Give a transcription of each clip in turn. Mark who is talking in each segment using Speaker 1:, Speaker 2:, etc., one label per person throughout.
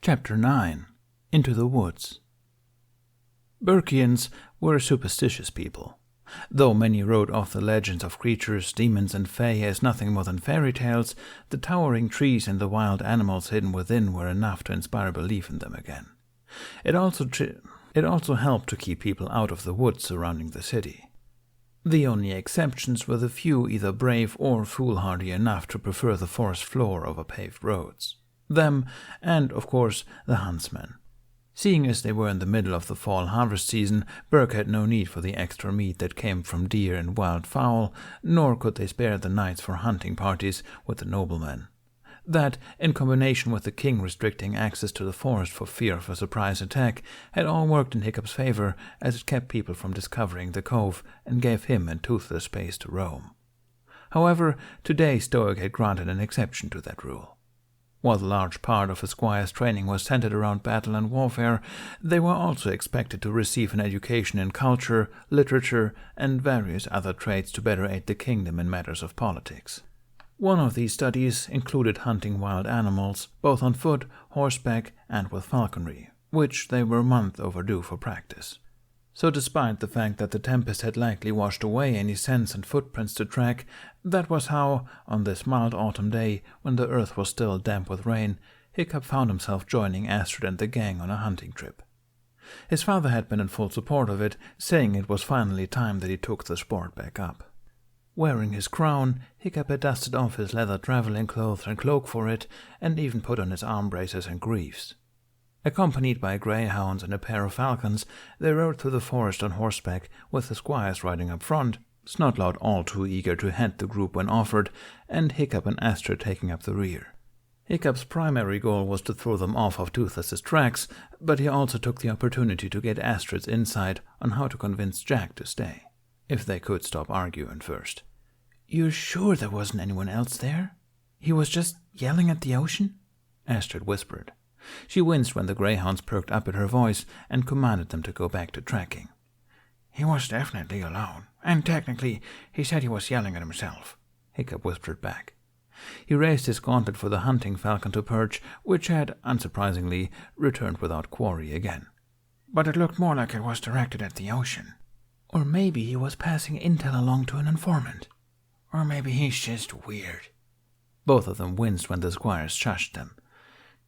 Speaker 1: Chapter 9. Into the Woods. Burkians were a superstitious people. Though many wrote off the legends of creatures, demons, and fae as nothing more than fairy tales, the towering trees and the wild animals hidden within were enough to inspire belief in them again. It also helped to keep people out of the woods surrounding the city. The only exceptions were the few either brave or foolhardy enough to prefer the forest floor over paved roads. Them, and, of course, the huntsmen. Seeing as they were in the middle of the fall harvest season, Burke had no need for the extra meat that came from deer and wild fowl, nor could they spare the nights for hunting parties with the noblemen. That, in combination with the king restricting access to the forest for fear of a surprise attack, had all worked in Hiccup's favor, as it kept people from discovering the cove and gave him and Toothless space to roam. However, today Stoic had granted an exception to that rule. While a large part of a squire's training was centered around battle and warfare, they were also expected to receive an education in culture, literature, and various other traits to better aid the kingdom in matters of politics. One of these studies included hunting wild animals, both on foot, horseback, and with falconry, which they were a month overdue for practice. So despite the fact that the tempest had likely washed away any scents and footprints to track, that was how, on this mild autumn day, when the earth was still damp with rain, Hiccup found himself joining Astrid and the gang on a hunting trip. His father had been in full support of it, saying it was finally time that he took the sport back up. Wearing his crown, Hiccup had dusted off his leather traveling clothes and cloak for it, and even put on his arm braces and greaves. Accompanied by greyhounds and a pair of falcons, they rode through the forest on horseback, with the squires riding up front, Snotlout all too eager to head the group when offered, and Hiccup and Astrid taking up the rear. Hiccup's primary goal was to throw them off of Toothless's tracks, but he also took the opportunity to get Astrid's insight on how to convince Jack to stay, if they could stop arguing first. "You're sure there wasn't anyone else there? He was just yelling at the ocean?" Astrid whispered. She winced when the greyhounds perked up at her voice and commanded them to go back to tracking. "He was definitely alone, and technically he said he was yelling at himself," Hiccup whispered back. He raised his gauntlet for the hunting falcon to perch, which had, unsurprisingly, returned without quarry again. "But it looked more like it was directed at the ocean. Or maybe he was passing intel along to an informant. Or maybe he's just weird." Both of them winced when the squires shushed them.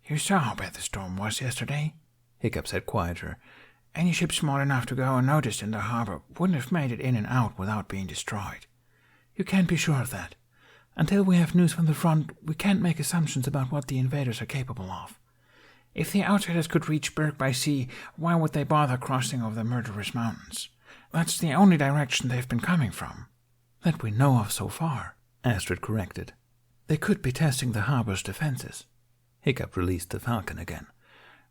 Speaker 1: "You saw how bad the storm was yesterday," Hiccup said quieter. "Any ship small enough to go unnoticed in the harbor wouldn't have made it in and out without being destroyed. You can't be sure of that. Until we have news from the front, we can't make assumptions about what the invaders are capable of. If the outsiders could reach Berk by sea, why would they bother crossing over the murderous mountains? That's the only direction they've been coming from." "That we know of so far," Astrid corrected. "They could be testing the harbor's defenses." Hiccup released the falcon again.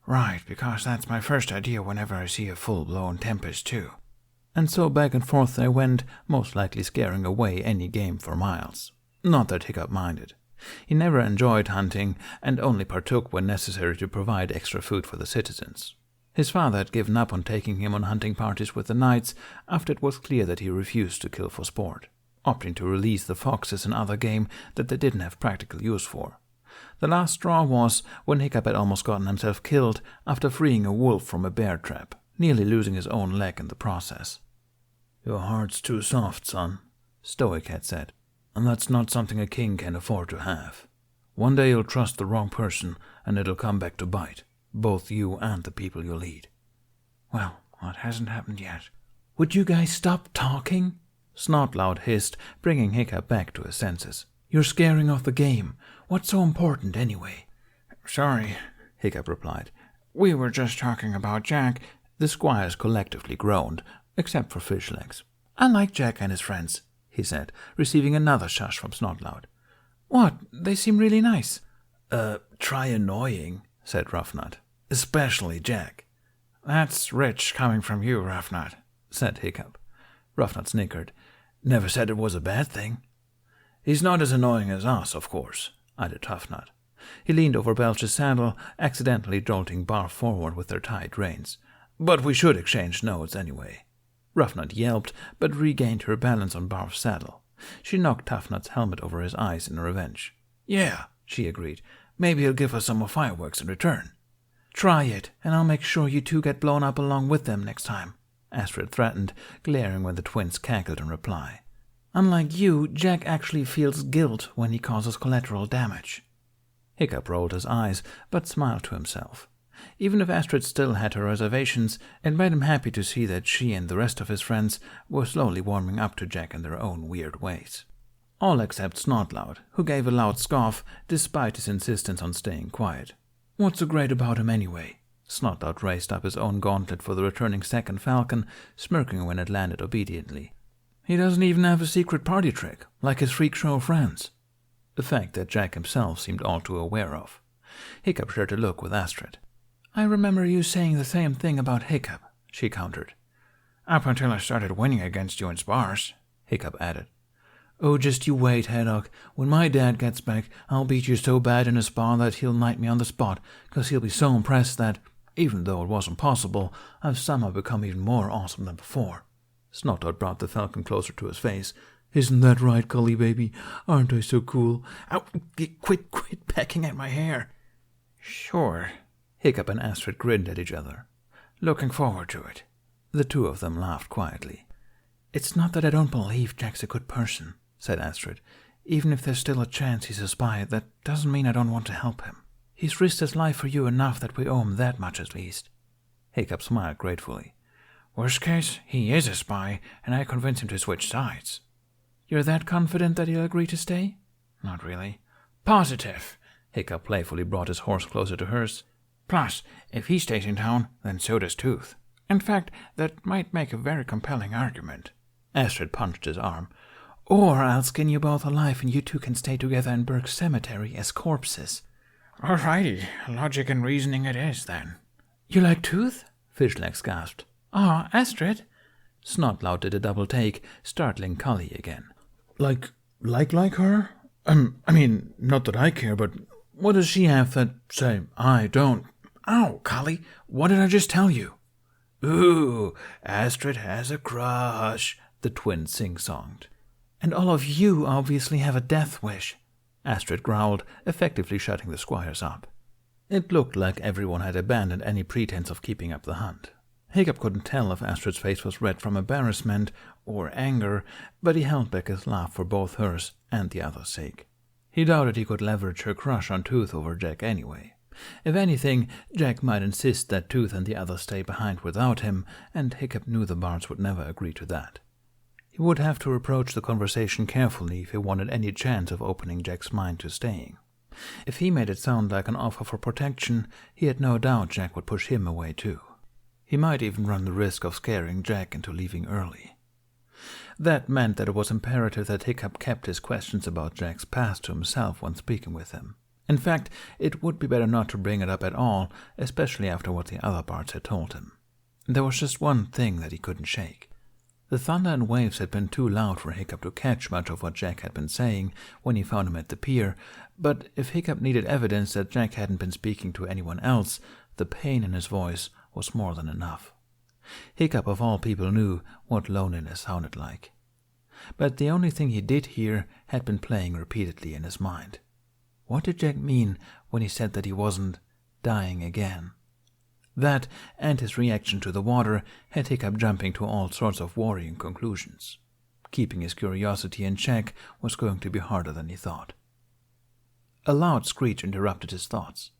Speaker 1: "Right, because that's my first idea whenever I see a full-blown tempest, too." And so back and forth they went, most likely scaring away any game for miles. Not that Hiccup minded. He never enjoyed hunting, and only partook when necessary to provide extra food for the citizens. His father had given up on taking him on hunting parties with the knights after it was clear that he refused to kill for sport, opting to release the foxes and other game that they didn't have practical use for. The last straw was when Hiccup had almost gotten himself killed after freeing a wolf from a bear trap, nearly losing his own leg in the process. "Your heart's too soft, son," Stoic had said, "and that's not something a king can afford to have. One day you'll trust the wrong person, and it'll come back to bite, both you and the people you lead." "Well, that hasn't happened yet." "Would you guys stop talking?" Snotlout hissed, bringing Hiccup back to his senses. "You're scaring off the game. What's so important, anyway?" "Sorry," Hiccup replied. "We were just talking about Jack." The squires collectively groaned, except for Fishlegs. "I like Jack and his friends," he said, receiving another shush from Snotlout. "What? They seem really nice." Try annoying," said Ruffnut. "Especially Jack." "That's rich coming from you, Ruffnut," said Hiccup. Ruffnut snickered. "Never said it was a bad thing." "He's not as annoying as us, of course," added Tuffnut. He leaned over Belch's saddle, accidentally jolting Barf forward with their tight reins. "But we should exchange notes anyway." Ruffnut yelped, but regained her balance on Barf's saddle. She knocked Tuffnut's helmet over his eyes in revenge. "Yeah," she agreed. "Maybe he'll give us some more fireworks in return." Try it, and I'll make sure you two get blown up along with them next time, Astrid threatened, glaring when the twins cackled in reply. Unlike you, Jack actually feels guilt when he causes collateral damage. Hiccup rolled his eyes, but smiled to himself. Even if Astrid still had her reservations, it made him happy to see that she and the rest of his friends were slowly warming up to Jack in their own weird ways. All except Snotlout, who gave a loud scoff despite his insistence on staying quiet. What's so great about him anyway? Snotlout raised up his own gauntlet for the returning second falcon, smirking when it landed obediently. He doesn't even have a secret party trick, like his freak show friends. A fact that Jack himself seemed all too aware of. Hiccup shared a look with Astrid. I remember you saying the same thing about Hiccup, she countered. Up until I started winning against you in spars, Hiccup added. Oh, just you wait, Haddock. When my dad gets back, I'll beat you so bad in a spar that he'll knight me on the spot, 'cause he'll be so impressed that, even though it wasn't possible, I've somehow become even more awesome than before. Snotlout brought the falcon closer to his face. Isn't that right, Cully baby? Aren't I so cool? Ow, quit pecking at my hair. Sure. Hiccup and Astrid grinned at each other. Looking forward to it. The two of them laughed quietly. It's not that I don't believe Jack's a good person, said Astrid. Even if there's still a chance he's a spy, that doesn't mean I don't want to help him. He's risked his life for you enough that we owe him that much at least. Hiccup smiled gratefully. Worst case, he is a spy, and I convince him to switch sides. You're that confident that he'll agree to stay? Not really. Positive. Hiccup playfully brought his horse closer to hers. Plus, if he stays in town, then so does Tooth. In fact, that might make a very compelling argument. Astrid punched his arm. Or I'll skin you both alive and you two can stay together in Burke's cemetery as corpses. Alrighty, logic and reasoning it is, then. You like Tooth? Fishlegs gasped. Ah, Astrid? Snotlout did a double take, startling Cully again. Like her? I mean, not that I care, but what does she have that, say, I don't? Ow, Cully, what did I just tell you? Ooh, Astrid has a crush, the twins sing-songed. And all of you obviously have a death wish, Astrid growled, effectively shutting the squires up. It looked like everyone had abandoned any pretense of keeping up the hunt. Hiccup couldn't tell if Astrid's face was red from embarrassment or anger, but he held back his laugh for both hers and the other's sake. He doubted he could leverage her crush on Tooth over Jack anyway. If anything, Jack might insist that Tooth and the others stay behind without him, and Hiccup knew the Bards would never agree to that. He would have to approach the conversation carefully if he wanted any chance of opening Jack's mind to staying. If he made it sound like an offer for protection, he had no doubt Jack would push him away too. He might even run the risk of scaring Jack into leaving early. That meant that it was imperative that Hiccup kept his questions about Jack's past to himself when speaking with him. In fact, it would be better not to bring it up at all, especially after what the other Bards had told him. There was just one thing that he couldn't shake. The thunder and waves had been too loud for Hiccup to catch much of what Jack had been saying when he found him at the pier, but if Hiccup needed evidence that Jack hadn't been speaking to anyone else, the pain in his voice was more than enough. Hiccup of all people knew what loneliness sounded like. But the only thing he did hear had been playing repeatedly in his mind. What did Jack mean when he said that he wasn't dying again? That, and his reaction to the water, had Hiccup jumping to all sorts of worrying conclusions. Keeping his curiosity in check was going to be harder than he thought. A loud screech interrupted his thoughts.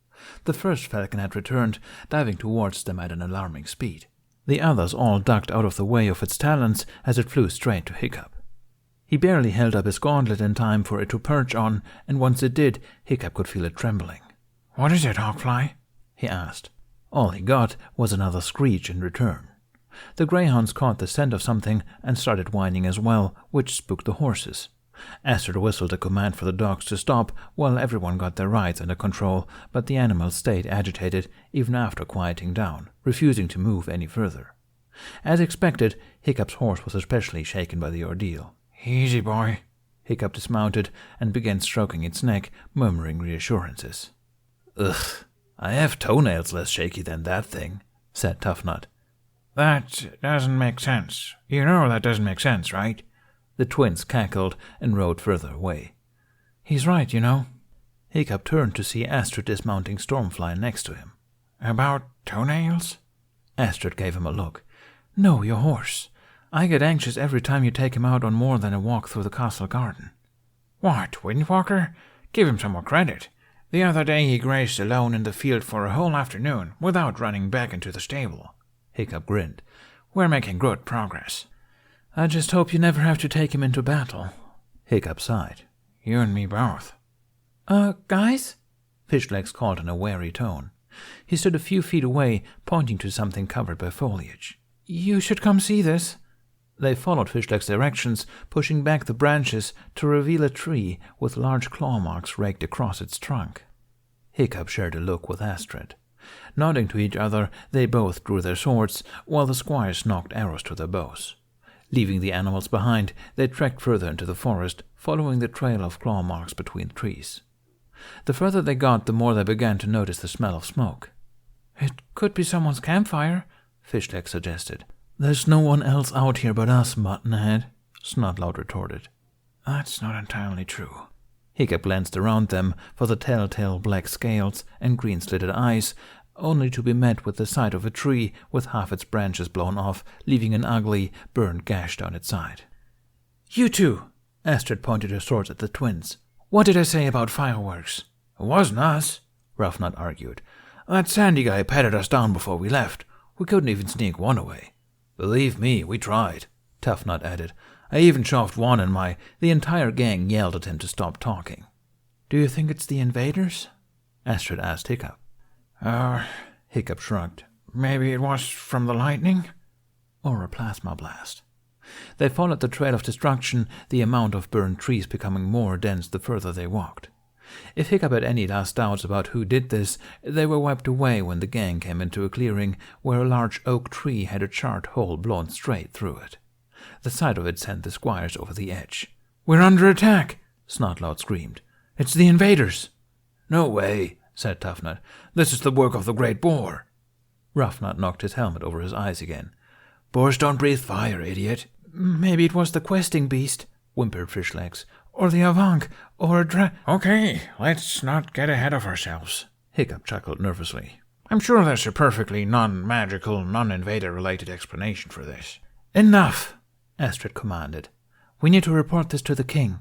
Speaker 1: The first falcon had returned, diving towards them at an alarming speed. The others all ducked out of the way of its talons as it flew straight to Hiccup. He barely held up his gauntlet in time for it to perch on, and once it did, Hiccup could feel it trembling. "What is it, Hawkfly?" he asked. All he got was another screech in return. The greyhounds caught the scent of something and started whining as well, which spooked the horses. Astrid whistled a command for the dogs to stop while everyone got their rides under control, but the animals stayed agitated even after quieting down, refusing to move any further. As expected, Hiccup's horse was especially shaken by the ordeal. "Easy, boy." Hiccup dismounted and began stroking its neck, murmuring reassurances. "Ugh, I have toenails less shaky than that thing," said Toughnut. "That doesn't make sense. You know that doesn't make sense, right?" The twins cackled and rode further away. "He's right, you know." Hiccup turned to see Astrid dismounting Stormfly next to him.
Speaker 2: About toenails?
Speaker 1: Astrid gave him a look. No, your horse. I get anxious every time you take him out on more than a walk through the castle garden.
Speaker 2: What, Windwalker? Give him some more credit. The other day he grazed alone in the field for a whole afternoon without running back into the stable.
Speaker 1: Hiccup grinned.
Speaker 2: We're making good progress.
Speaker 1: I just hope you never have to take him into battle. Hiccup sighed.
Speaker 2: You and me both.
Speaker 1: Guys? Fishlegs called in a wary tone. He stood a few feet away, pointing to something covered by foliage. You should come see this. They followed Fishlegs' directions, pushing back the branches to reveal a tree with large claw marks raked across its trunk. Hiccup shared a look with Astrid. Nodding to each other, they both drew their swords, while the squires knocked arrows to their bows. Leaving the animals behind, they trekked further into the forest, following the trail of claw marks between the trees. The further they got, the more they began to notice the smell of smoke. It could be someone's campfire, Fishleg suggested. There's no one else out here but us, Muttonhead, Snotlout retorted.
Speaker 2: That's not entirely true.
Speaker 1: Hiccup glanced around them for the telltale black scales and green-slitted eyes, only to be met with the sight of a tree with half its branches blown off, leaving an ugly, burned gash down its side. You two! Astrid pointed her swords at the twins. What did I say about fireworks?
Speaker 2: It wasn't us,
Speaker 1: Ruffnut argued.
Speaker 2: That Sandy guy patted us down before we left. We couldn't even sneak one away.
Speaker 1: Believe me, we tried, Toughnut added. I even shoved one and the entire gang yelled at him to stop talking. Do you think it's the invaders? Astrid asked Hiccup.
Speaker 2: Hiccup shrugged. Maybe it was from the lightning?
Speaker 1: Or a plasma blast. They followed the trail of destruction, the amount of burned trees becoming more dense the further they walked. If Hiccup had any last doubts about who did this, they were wiped away when the gang came into a clearing where a large oak tree had a charred hole blown straight through it. The sight of it sent the squires over the edge.
Speaker 2: We're under attack,
Speaker 1: Snotlout screamed.
Speaker 2: It's the invaders.
Speaker 1: No way, said Toughnut. This is the work of the great boar. Ruffnut knocked his helmet over his eyes again. Boars don't breathe fire, idiot.
Speaker 2: Maybe it was the questing beast, whimpered Fishlegs. Or the Avank, or a Okay, let's not get ahead of ourselves,
Speaker 1: Hiccup chuckled nervously.
Speaker 2: I'm sure there's a perfectly non-magical, non-invader-related explanation for this.
Speaker 1: Enough, Astrid commanded. We need to report this to the king.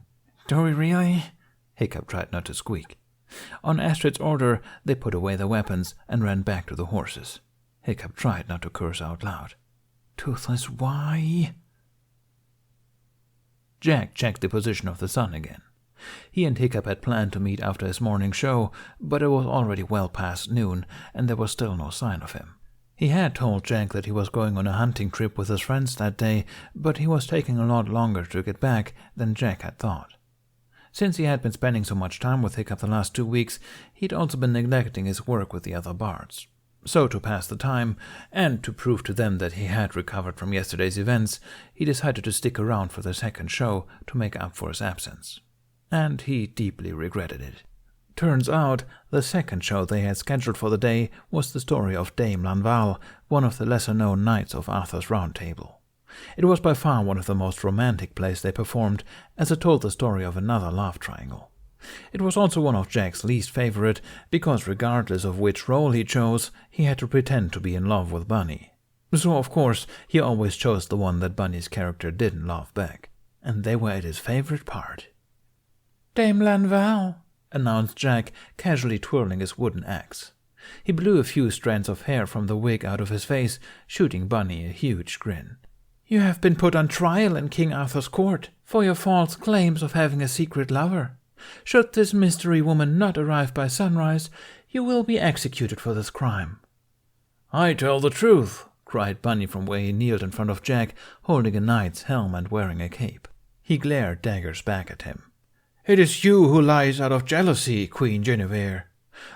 Speaker 2: Do we really?
Speaker 1: Hiccup tried not to squeak. On Astrid's order, they put away their weapons and ran back to the horses. Hiccup tried not to curse out loud. Toothless, why? Jack checked the position of the sun again. He and Hiccup had planned to meet after his morning show, but it was already well past noon, and there was still no sign of him. He had told Jack that he was going on a hunting trip with his friends that day, but he was taking a lot longer to get back than Jack had thought. Since he had been spending so much time with Hiccup the last 2 weeks, he'd also been neglecting his work with the other bards. So to pass the time, and to prove to them that he had recovered from yesterday's events, he decided to stick around for the second show to make up for his absence. And he deeply regretted it. Turns out, the second show they had scheduled for the day was the story of Dame Lanval, one of the lesser-known knights of Arthur's Round Table. It was by far one of the most romantic plays they performed, as it told the story of another love triangle. It was also one of Jack's least favorite, because regardless of which role he chose, he had to pretend to be in love with Bunny. So, of course, he always chose the one that Bunny's character didn't love back. And they were at his favorite part.
Speaker 2: Dame Lanval,
Speaker 1: announced Jack, casually twirling his wooden axe. He blew a few strands of hair from the wig out of his face, shooting Bunny a huge grin. You have been put on trial in King Arthur's court for your false claims of having a secret lover. Should this mystery woman not arrive by sunrise, you will be executed for this crime. I tell the truth, cried Bunny from where he kneeled in front of Jack, holding a knight's helm and wearing a cape. He glared daggers back at him. It is you who lies out of jealousy, Queen Guinevere.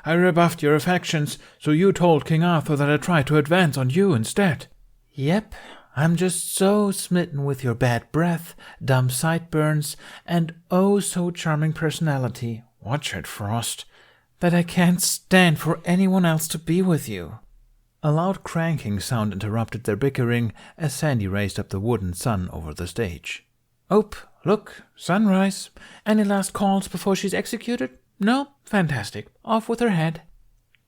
Speaker 1: I rebuffed your affections, so you told King Arthur that I tried to advance on you instead. Yep, I'm just so smitten with your bad breath, dumb sideburns, and oh so charming personality, watch it, Frost, that I can't stand for anyone else to be with you. A loud cranking sound interrupted their bickering as Sandy raised up the wooden sun over the stage. Ope, look, sunrise. Any last calls before she's executed? No? Fantastic. Off with her head.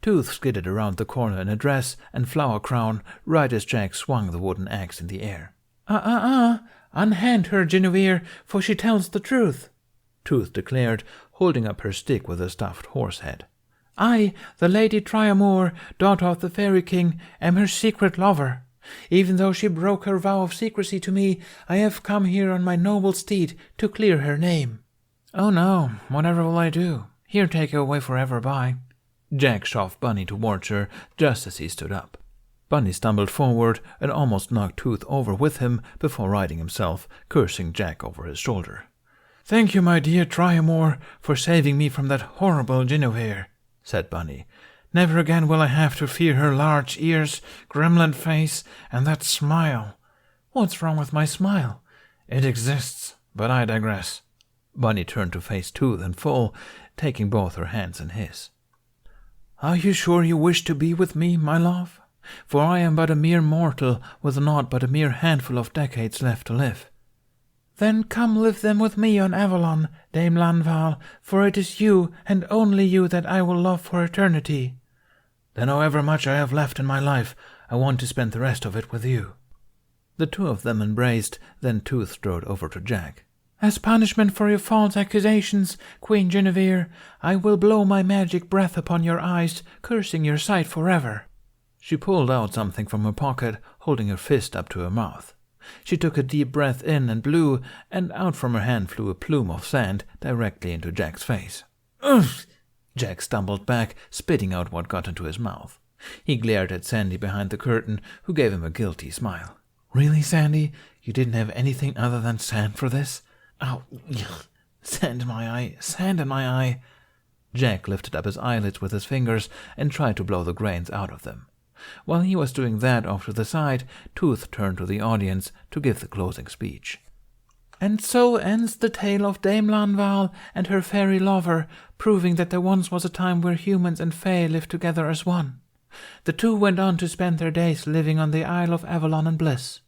Speaker 1: Tooth skidded around the corner in a dress and flower crown right as Jack swung the wooden axe in the air.
Speaker 2: Unhand her, Guinevere, for she tells the truth,
Speaker 1: Tooth declared, holding up her stick with a stuffed horse head.
Speaker 2: I, the Lady Triamore, daughter of the Fairy King, am her secret lover. Even though she broke her vow of secrecy to me, I have come here on my noble steed to clear her name.
Speaker 1: Oh no, whatever will I do? Here, take her away forever, bye. Jack shoved Bunny towards her just as he stood up. Bunny stumbled forward and almost knocked Tooth over with him before righting himself, cursing Jack over his shoulder.
Speaker 2: Thank you, my dear Triamore, for saving me from that horrible Guinevere, said Bunny. Never again will I have to fear her large ears, gremlin face, and that smile. What's wrong with my smile? It exists, but I digress.
Speaker 1: Bunny turned to face Tooth in full, taking both her hands in his.
Speaker 2: Are you sure you wish to be with me, my love? For I am but a mere mortal, with naught but a mere handful of decades left to live. Then come live them with me on Avalon, Dame Lanval, for it is you, and only you, that I will love for eternity. Then however much I have left in my life, I want to spend the rest of it with you.
Speaker 1: The two of them embraced, then Tooth strode over to Jack.
Speaker 2: As punishment for your false accusations, Queen Guinevere, I will blow my magic breath upon your eyes, cursing your sight forever.
Speaker 1: She pulled out something from her pocket, holding her fist up to her mouth. She took a deep breath in and blew, and out from her hand flew a plume of sand directly into Jack's face.
Speaker 2: Ugh!
Speaker 1: Jack stumbled back, spitting out what got into his mouth. He glared at Sandy behind the curtain, who gave him a guilty smile.
Speaker 2: Really, Sandy? You didn't have anything other than sand for this?
Speaker 1: Oh, sand in my eye, sand in my eye. Jack lifted up his eyelids with his fingers and tried to blow the grains out of them. While he was doing that off to the side, Tooth turned to the audience to give the closing speech.
Speaker 2: And so ends the tale of Dame Lanval and her fairy lover, proving that there once was a time where humans and fae lived together as one. The two went on to spend their days living on the Isle of Avalon in bliss.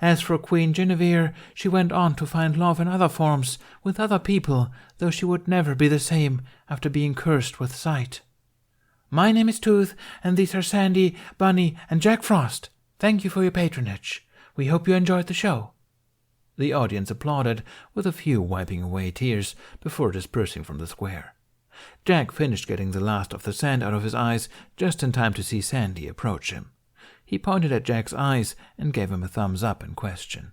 Speaker 2: As for Queen Guinevere, she went on to find love in other forms, with other people, though she would never be the same after being cursed with sight. My name is Tooth, and these are Sandy, Bunny, and Jack Frost. Thank you for your patronage. We hope you enjoyed the show.
Speaker 1: The audience applauded, with a few wiping away tears before dispersing from the square. Jack finished getting the last of the sand out of his eyes just in time to see Sandy approach him. He pointed at Jack's eyes and gave him a thumbs up in question.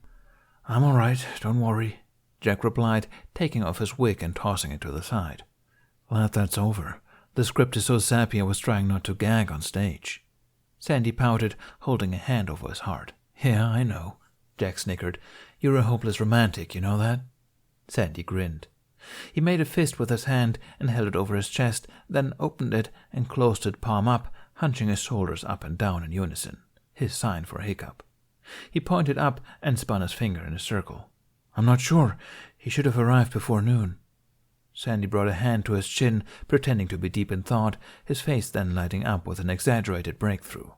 Speaker 2: I'm all right, don't worry,
Speaker 1: Jack replied, taking off his wig and tossing it to the side.
Speaker 2: Glad that's over. The script is so sappy I was trying not to gag on stage.
Speaker 1: Sandy pouted, holding a hand over his heart.
Speaker 2: Yeah, I know, Jack snickered. You're a hopeless romantic, you know that?
Speaker 1: Sandy grinned. He made a fist with his hand and held it over his chest, then opened it and closed it palm up, hunching his shoulders up and down in unison, his sign for Hiccup. He pointed up and spun his finger in a circle.
Speaker 2: I'm not sure. He should have arrived before noon.
Speaker 1: Sandy brought a hand to his chin, pretending to be deep in thought, his face then lighting up with an exaggerated breakthrough.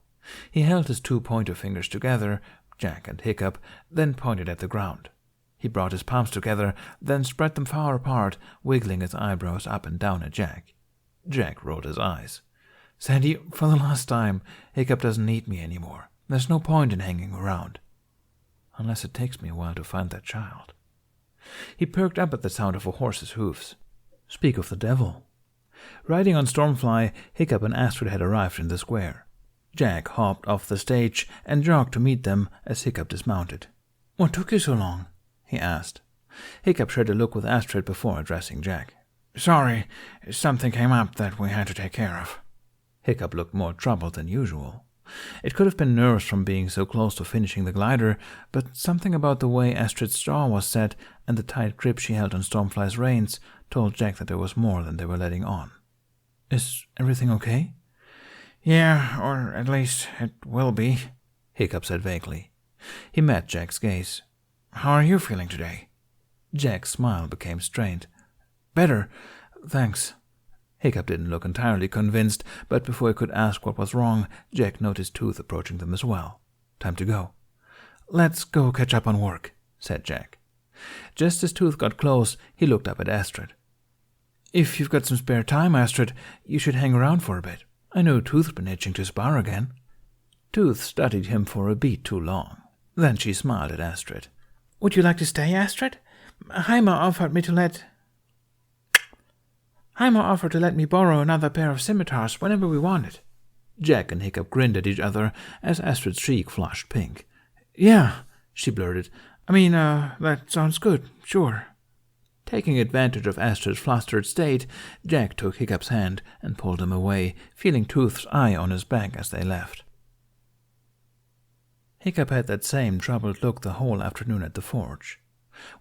Speaker 1: He held his two pointer fingers together, Jack and Hiccup, then pointed at the ground. He brought his palms together, then spread them far apart, wiggling his eyebrows up and down at Jack. Jack rolled his eyes.
Speaker 2: Sandy, for the last time, Hiccup doesn't need me anymore. There's no point in hanging around.
Speaker 1: Unless it takes me a while to find that child. He perked up at the sound of a horse's hoofs.
Speaker 2: Speak of the devil.
Speaker 1: Riding on Stormfly, Hiccup and Astrid had arrived in the square. Jack hopped off the stage and jogged to meet them as Hiccup dismounted.
Speaker 2: What took you so long?
Speaker 1: He asked. Hiccup shared a look with Astrid before addressing Jack.
Speaker 2: Sorry, something came up that we had to take care of.
Speaker 1: Hiccup looked more troubled than usual. It could have been nerves from being so close to finishing the glider, but something about the way Astrid's jaw was set and the tight grip she held on Stormfly's reins told Jack that there was more than they were letting on.
Speaker 2: Is everything okay?
Speaker 3: Yeah, or at least it will be,
Speaker 1: Hiccup said vaguely. He met Jack's gaze.
Speaker 3: How are you feeling today?
Speaker 1: Jack's smile became strained.
Speaker 2: Better, thanks.
Speaker 1: Hiccup didn't look entirely convinced, but before he could ask what was wrong, Jack noticed Tooth approaching them as well. Time to go.
Speaker 2: Let's go catch up on work, said Jack.
Speaker 1: Just as Tooth got close, he looked up at Astrid.
Speaker 2: If you've got some spare time, Astrid, you should hang around for a bit.
Speaker 1: I know Tooth's been itching to spar again." Tooth studied him for a beat too long. Then she smiled at Astrid.
Speaker 2: "Would you like to stay, Astrid? Heimer offered to let me borrow another pair of scimitars whenever we wanted."
Speaker 1: Jack and Hiccup grinned at each other as Astrid's cheek flushed pink.
Speaker 2: "Yeah," she blurted. "I mean, that sounds good, sure."
Speaker 1: Taking advantage of Astrid's flustered state, Jack took Hiccup's hand and pulled him away, feeling Tooth's eye on his back as they left. Hiccup had that same troubled look the whole afternoon at the forge.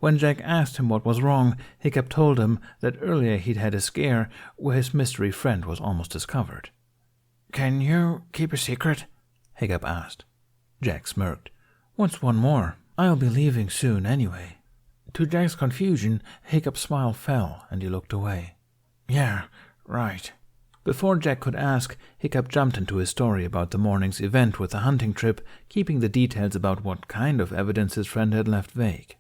Speaker 1: When Jack asked him what was wrong, Hiccup told him that earlier he'd had a scare where his mystery friend was almost discovered.
Speaker 3: "Can you keep a secret?"
Speaker 1: Hiccup asked. Jack smirked.
Speaker 2: "What's one more? I'll be leaving soon anyway." To Jack's confusion, Hiccup's smile fell and he looked away.
Speaker 3: "Yeah, right."
Speaker 1: Before Jack could ask, Hiccup jumped into his story about the morning's event with the hunting trip, keeping the details about what kind of evidence his friend had left vague.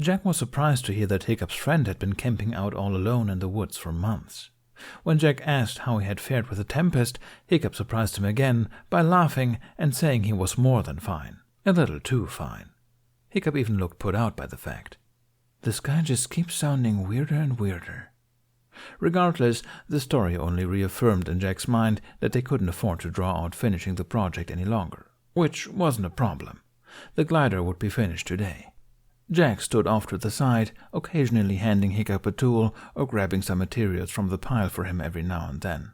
Speaker 1: Jack was surprised to hear that Hiccup's friend had been camping out all alone in the woods for months. When Jack asked how he had fared with the tempest, Hiccup surprised him again by laughing and saying he was more than fine, a little too fine. Hiccup even looked put out by the fact. This guy just keeps sounding weirder and weirder. Regardless, the story only reaffirmed in Jack's mind that they couldn't afford to draw out finishing the project any longer, which wasn't a problem. The glider would be finished today. Jack stood off to the side, occasionally handing Hiccup a tool or grabbing some materials from the pile for him every now and then.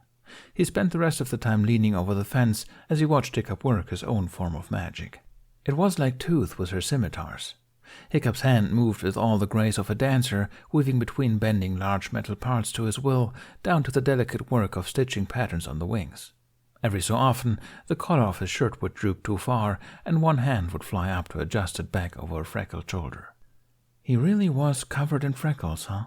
Speaker 1: He spent the rest of the time leaning over the fence as he watched Hiccup work his own form of magic. It was like Tooth with her scimitars. Hiccup's hand moved with all the grace of a dancer, weaving between bending large metal parts to his will, down to the delicate work of stitching patterns on the wings. Every so often, the collar of his shirt would droop too far, and one hand would fly up to adjust it back over a freckled shoulder. He really was covered in freckles, huh?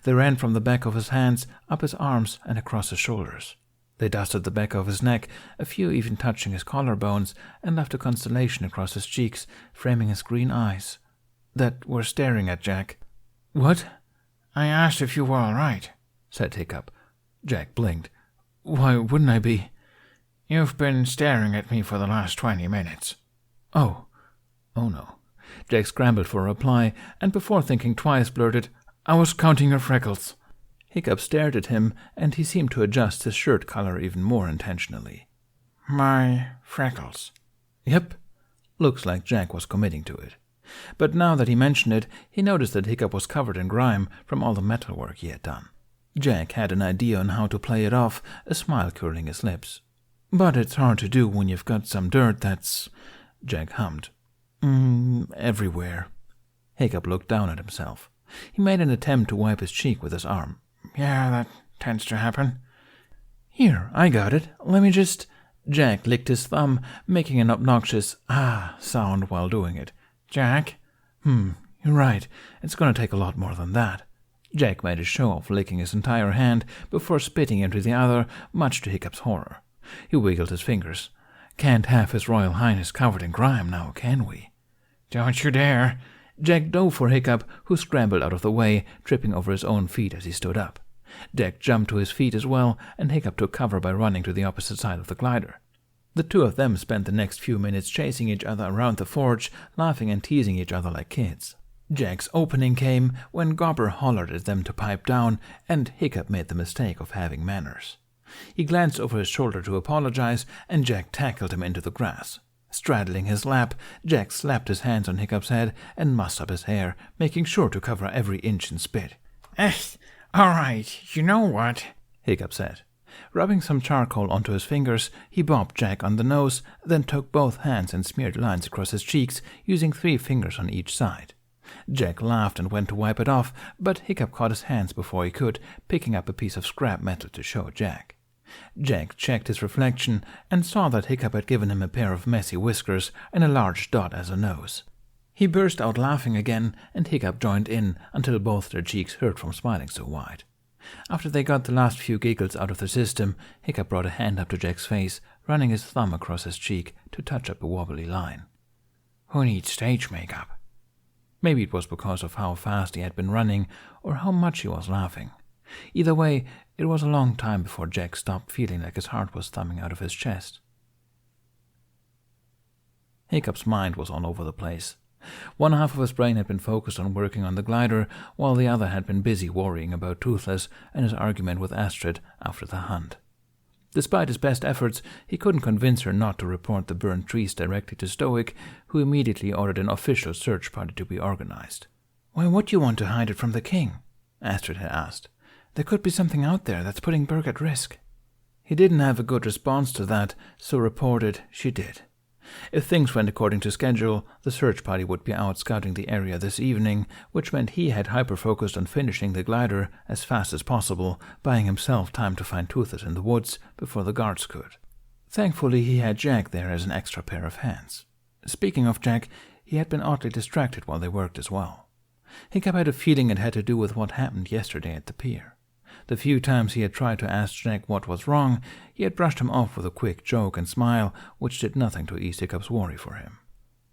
Speaker 1: They ran from the back of his hands, up his arms, and across his shoulders. They dusted the back of his neck, a few even touching his collarbones, and left a constellation across his cheeks, framing his green eyes that were staring at Jack.
Speaker 2: "What?"
Speaker 3: "I asked if you were all right,"
Speaker 1: said Hiccup. Jack blinked. "Why wouldn't I be?"
Speaker 3: "You've been staring at me for the last 20 minutes.
Speaker 1: Oh no. Jack scrambled for a reply, and before thinking twice blurted, "I was counting your freckles." Hiccup stared at him, and he seemed to adjust his shirt collar even more intentionally.
Speaker 3: "My freckles?"
Speaker 1: "Yep." Looks like Jack was committing to it. But now that he mentioned it, he noticed that Hiccup was covered in grime from all the metalwork he had done. Jack had an idea on how to play it off, a smile curling his lips. "But it's hard to do when you've got some dirt that's—" Jack hummed. "Everywhere." Hiccup looked down at himself. He made an attempt to wipe his cheek with his arm.
Speaker 3: "Yeah, that tends to happen."
Speaker 1: "Here, I got it. Let me just—" Jack licked his thumb, making an obnoxious "ah" sound while doing it.
Speaker 3: "Jack?"
Speaker 1: You're right. It's going to take a lot more than that." Jack made a show of licking his entire hand before spitting into the other, much to Hiccup's horror. He wiggled his fingers. "Can't have His Royal Highness covered in grime now, can we?"
Speaker 3: "Don't you dare."
Speaker 1: Jack dove for Hiccup, who scrambled out of the way, tripping over his own feet as he stood up. Jack jumped to his feet as well, and Hiccup took cover by running to the opposite side of the glider. The two of them spent the next few minutes chasing each other around the forge, laughing and teasing each other like kids. Jack's opening came when Gobber hollered at them to pipe down, and Hiccup made the mistake of having manners. He glanced over his shoulder to apologize, and Jack tackled him into the grass. Straddling his lap, Jack slapped his hands on Hiccup's head and mussed up his hair, making sure to cover every inch in spit.
Speaker 3: All right, you know what?"
Speaker 1: Hiccup said. Rubbing some charcoal onto his fingers, he bopped Jack on the nose, then took both hands and smeared lines across his cheeks, using 3 fingers on each side. Jack laughed and went to wipe it off, but Hiccup caught his hands before he could, picking up a piece of scrap metal to show Jack. Jack checked his reflection and saw that Hiccup had given him a pair of messy whiskers and a large dot as a nose. He burst out laughing again, and Hiccup joined in until both their cheeks hurt from smiling so wide. After they got the last few giggles out of their system, Hiccup brought a hand up to Jack's face, running his thumb across his cheek to touch up a wobbly line.
Speaker 3: "Who needs stage makeup?"
Speaker 1: Maybe it was because of how fast he had been running, or how much he was laughing. Either way, it was a long time before Jack stopped feeling like his heart was thumping out of his chest. Hiccup's mind was all over the place. One half of his brain had been focused on working on the glider, while the other had been busy worrying about Toothless and his argument with Astrid after the hunt. Despite his best efforts, he couldn't convince her not to report the burnt trees directly to Stoic, who immediately ordered an official search party to be organized.
Speaker 2: "Why would you want to hide it from the king?" Astrid had asked. "There could be something out there that's putting Berg at risk."
Speaker 1: He didn't have a good response to that, so reported she did. If things went according to schedule, the search party would be out scouting the area this evening, which meant he had hyper-focused on finishing the glider as fast as possible, buying himself time to find Toothless in the woods before the guards could. Thankfully, he had Jack there as an extra pair of hands. Speaking of Jack, he had been oddly distracted while they worked as well. Hiccup had a feeling it had to do with what happened yesterday at the pier. The few times he had tried to ask Jack what was wrong, he had brushed him off with a quick joke and smile, which did nothing to ease Hiccup's worry for him.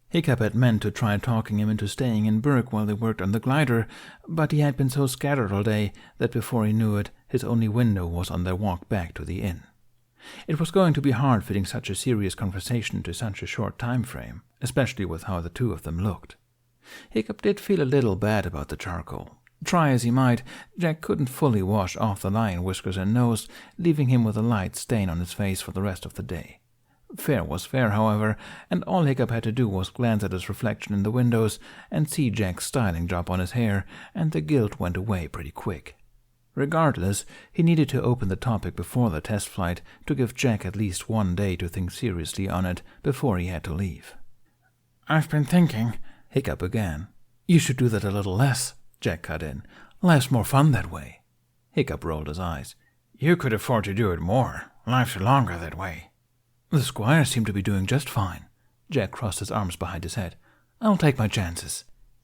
Speaker 1: Hiccup had meant to try talking him into staying in Berg while they worked on the glider, but he had been so scattered all day that before he knew it, his only window was on their walk back to the inn. It was going to be hard fitting such a serious conversation into such a short time frame, especially with how the two of them looked. Hiccup did feel a little bad about the charcoal. Try as he might, Jack couldn't fully wash off the lion whiskers and nose, leaving him with a light stain on his face for the rest of the day. Fair was fair, however, and all Hiccup had to do was glance at his reflection in the windows and see Jack's styling drop on his hair, and the guilt went away pretty quick. Regardless, he needed to open the topic before the test flight to give Jack at least one day to think seriously on it before he had to leave.
Speaker 3: "I've been thinking,"
Speaker 1: Hiccup began. "You should do that a little less," Jack cut in. "Life's more fun that way." Hiccup rolled his eyes.
Speaker 3: "You could afford to do it more. Life's longer that way."
Speaker 1: "The squires seem to be doing just fine." Jack crossed his arms behind his head. "I'll take my chances."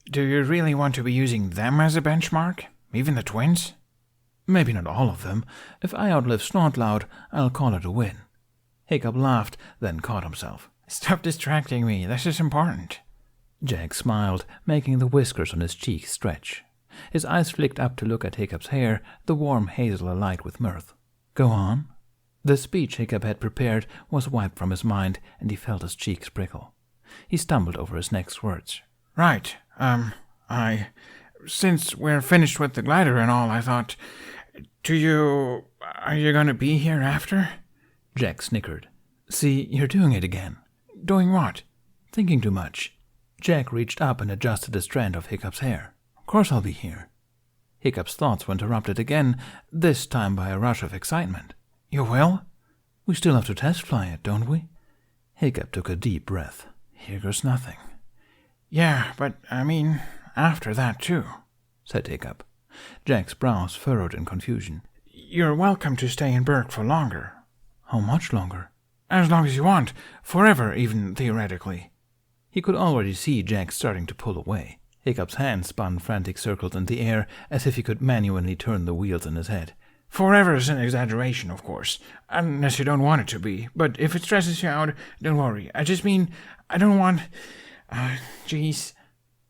Speaker 3: "Do you really want to be using them as a benchmark? Even the twins?"
Speaker 1: "Maybe not all of them. If I outlive Snortloud, I'll call it a win." Hiccup laughed, then caught himself.
Speaker 3: "Stop distracting me. This is important."
Speaker 1: Jack smiled, making the whiskers on his cheeks stretch. His eyes flicked up to look at Hiccup's hair, the warm hazel alight with mirth. "Go on." The speech Hiccup had prepared was wiped from his mind, and he felt his cheeks prickle. He stumbled over his next words.
Speaker 3: "Right. Since we're finished with the glider and all, I thought, are you going to be here after?"
Speaker 1: Jack snickered. "See, you're doing it again."
Speaker 3: "Doing what?"
Speaker 1: "Thinking too much." Jack reached up and adjusted a strand of Hiccup's hair. "Of course I'll be here." Hiccup's thoughts were interrupted again, this time by a rush of excitement.
Speaker 3: "You will?"
Speaker 1: "We still have to test fly it, don't we?" Hiccup took a deep breath. "Here goes nothing."
Speaker 3: "Yeah, but, after that, too,"
Speaker 1: said Hiccup. Jack's brows furrowed in confusion.
Speaker 3: "You're welcome to stay in Berg for longer."
Speaker 1: "How much longer?"
Speaker 3: "As long as you want. Forever, even theoretically."
Speaker 1: He could already see Jack starting to pull away. Hiccup's hand spun frantic circles in the air, as if he could manually turn the wheels in his head.
Speaker 3: "Forever is an exaggeration, of course, unless you don't want it to be. But if it stresses you out, don't worry. I just mean, I don't want... Jeez."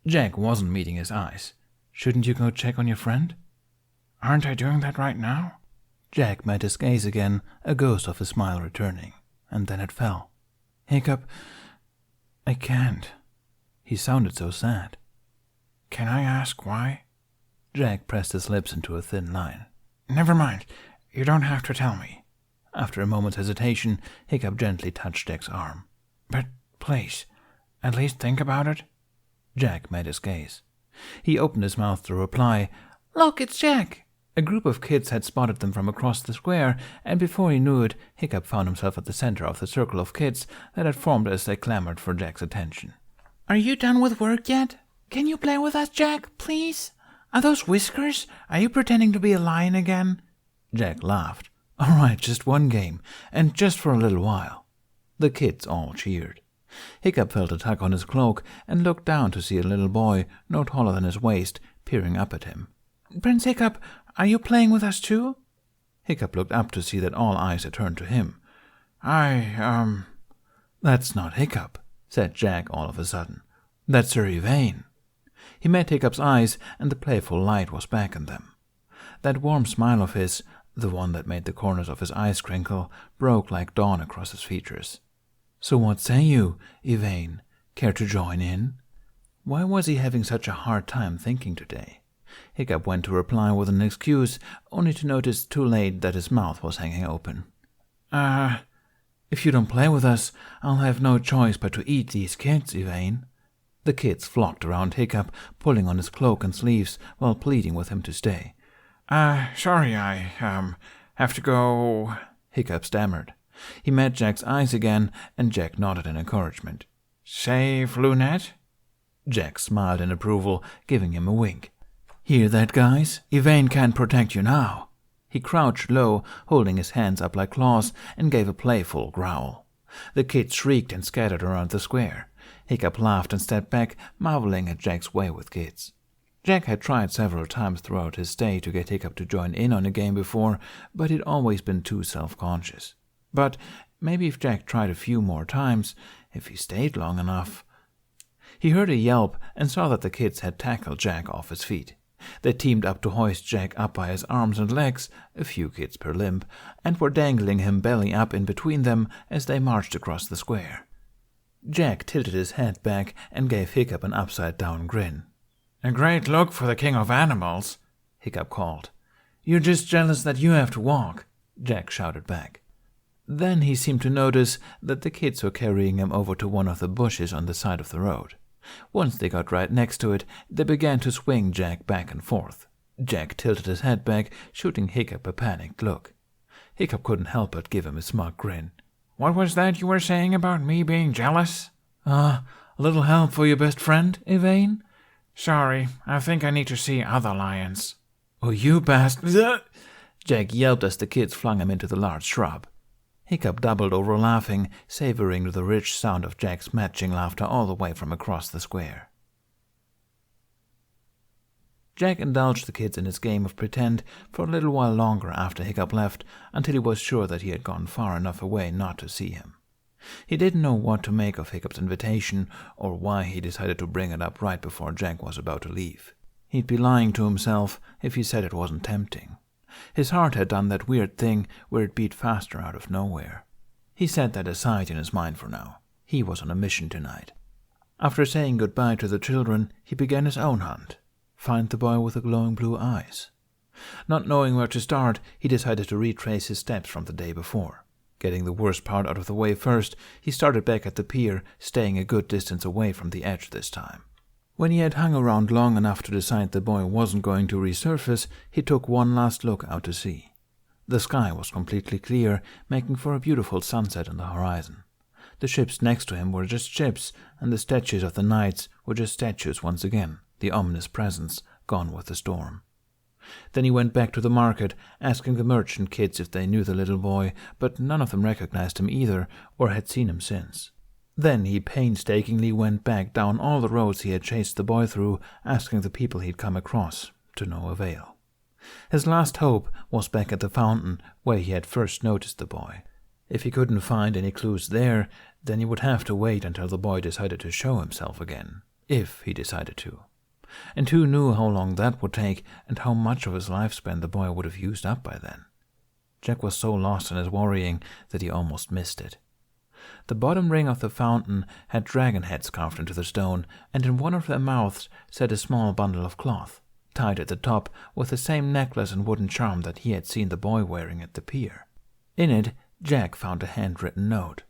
Speaker 1: Jack wasn't meeting his eyes. "Shouldn't you go check on your friend?"
Speaker 3: "Aren't I doing that right now?"
Speaker 1: Jack met his gaze again, a ghost of a smile returning, and then it fell. "Hiccup, I can't." He sounded so sad.
Speaker 3: "Can I ask why?"
Speaker 1: Jack pressed his lips into a thin line.
Speaker 3: "Never mind. You don't have to tell me."
Speaker 1: After a moment's hesitation, Hiccup gently touched Jack's arm.
Speaker 3: "But please, at least think about it."
Speaker 1: Jack met his gaze. He opened his mouth to reply. "Look, it's Jack!" A group of kids had spotted them from across the square, and before he knew it, Hiccup found himself at the center of the circle of kids that had formed as they clamored for Jack's attention.
Speaker 2: "Are you done with work yet? Can you play with us, Jack, please? Are those whiskers? Are you pretending to be a lion again?"
Speaker 1: Jack laughed. "All right, just one game, and just for a little while." The kids all cheered. Hiccup felt a tug on his cloak and looked down to see a little boy, no taller than his waist, peering up at him.
Speaker 2: "Prince Hiccup, are you playing with us too?"
Speaker 1: Hiccup looked up to see that all eyes had turned to him.
Speaker 3: That's
Speaker 1: not Hiccup," said Jack all of a sudden. "That's Sir Yvain." He met Hiccup's eyes, and the playful light was back in them. That warm smile of his, the one that made the corners of his eyes crinkle, broke like dawn across his features. "So what say you, Yvain? Care to join in?" Why was he having such a hard time thinking today? Hiccup went to reply with an excuse, only to notice too late that his mouth was hanging open. If you don't play with us, I'll have no choice but to eat these kids, Yvain." The kids flocked around Hiccup, pulling on his cloak and sleeves while pleading with him to stay.
Speaker 3: Sorry, I have to go,"
Speaker 1: Hiccup stammered. He met Jack's eyes again, and Jack nodded in encouragement.
Speaker 3: "Save Lunette?"
Speaker 1: Jack smiled in approval, giving him a wink. "Hear that, guys? Yvain can't protect you now." He crouched low, holding his hands up like claws, and gave a playful growl. The kids shrieked and scattered around the square. Hiccup laughed and stepped back, marveling at Jack's way with kids. Jack had tried several times throughout his stay to get Hiccup to join in on a game before, but he'd always been too self-conscious. But maybe if Jack tried a few more times, if he stayed long enough... He heard a yelp and saw that the kids had tackled Jack off his feet. They teamed up to hoist Jack up by his arms and legs, a few kids per limb, and were dangling him belly up in between them as they marched across the square. Jack tilted his head back and gave Hiccup an upside-down grin.
Speaker 3: "A great look for the king of animals,"
Speaker 1: Hiccup called. "You're just jealous that you have to walk," Jack shouted back. Then he seemed to notice that the kids were carrying him over to one of the bushes on the side of the road. Once they got right next to it, they began to swing Jack back and forth. Jack tilted his head back, shooting Hiccup a panicked look. Hiccup couldn't help but give him a smug grin.
Speaker 3: "What was that you were saying about me being jealous?"
Speaker 1: A little help for your best friend, Yvain?"
Speaker 3: "Sorry, I think I need to see other lions."
Speaker 1: "Oh, you bastard!" Jack yelped as the kids flung him into the large shrub. Hiccup doubled over laughing, savoring the rich sound of Jack's matching laughter all the way from across the square. Jack indulged the kids in his game of pretend for a little while longer after Hiccup left, until he was sure that he had gone far enough away not to see him. He didn't know what to make of Hiccup's invitation, or why he decided to bring it up right before Jack was about to leave. He'd be lying to himself if he said it wasn't tempting. His heart had done that weird thing where it beat faster out of nowhere. He set that aside in his mind for now. He was on a mission tonight. After saying goodbye to the children, he began his own hunt. Find the boy with the glowing blue eyes. Not knowing where to start, he decided to retrace his steps from the day before. Getting the worst part out of the way first, he started back at the pier, staying a good distance away from the edge this time. When he had hung around long enough to decide the boy wasn't going to resurface, he took one last look out to sea. The sky was completely clear, making for a beautiful sunset on the horizon. The ships next to him were just ships, and the statues of the knights were just statues once again, the ominous presence gone with the storm. Then he went back to the market, asking the merchant kids if they knew the little boy, but none of them recognized him either, or had seen him since. Then he painstakingly went back down all the roads he had chased the boy through, asking the people he'd come across, to no avail. His last hope was back at the fountain, where he had first noticed the boy. If he couldn't find any clues there, then he would have to wait until the boy decided to show himself again, if he decided to. And who knew how long that would take, and how much of his lifespan the boy would have used up by then. Jack was so lost in his worrying that he almost missed it. The bottom ring of the fountain had dragon heads carved into the stone, and in one of their mouths sat a small bundle of cloth, tied at the top with the same necklace and wooden charm that he had seen the boy wearing at the pier. In it, Jack found a handwritten note.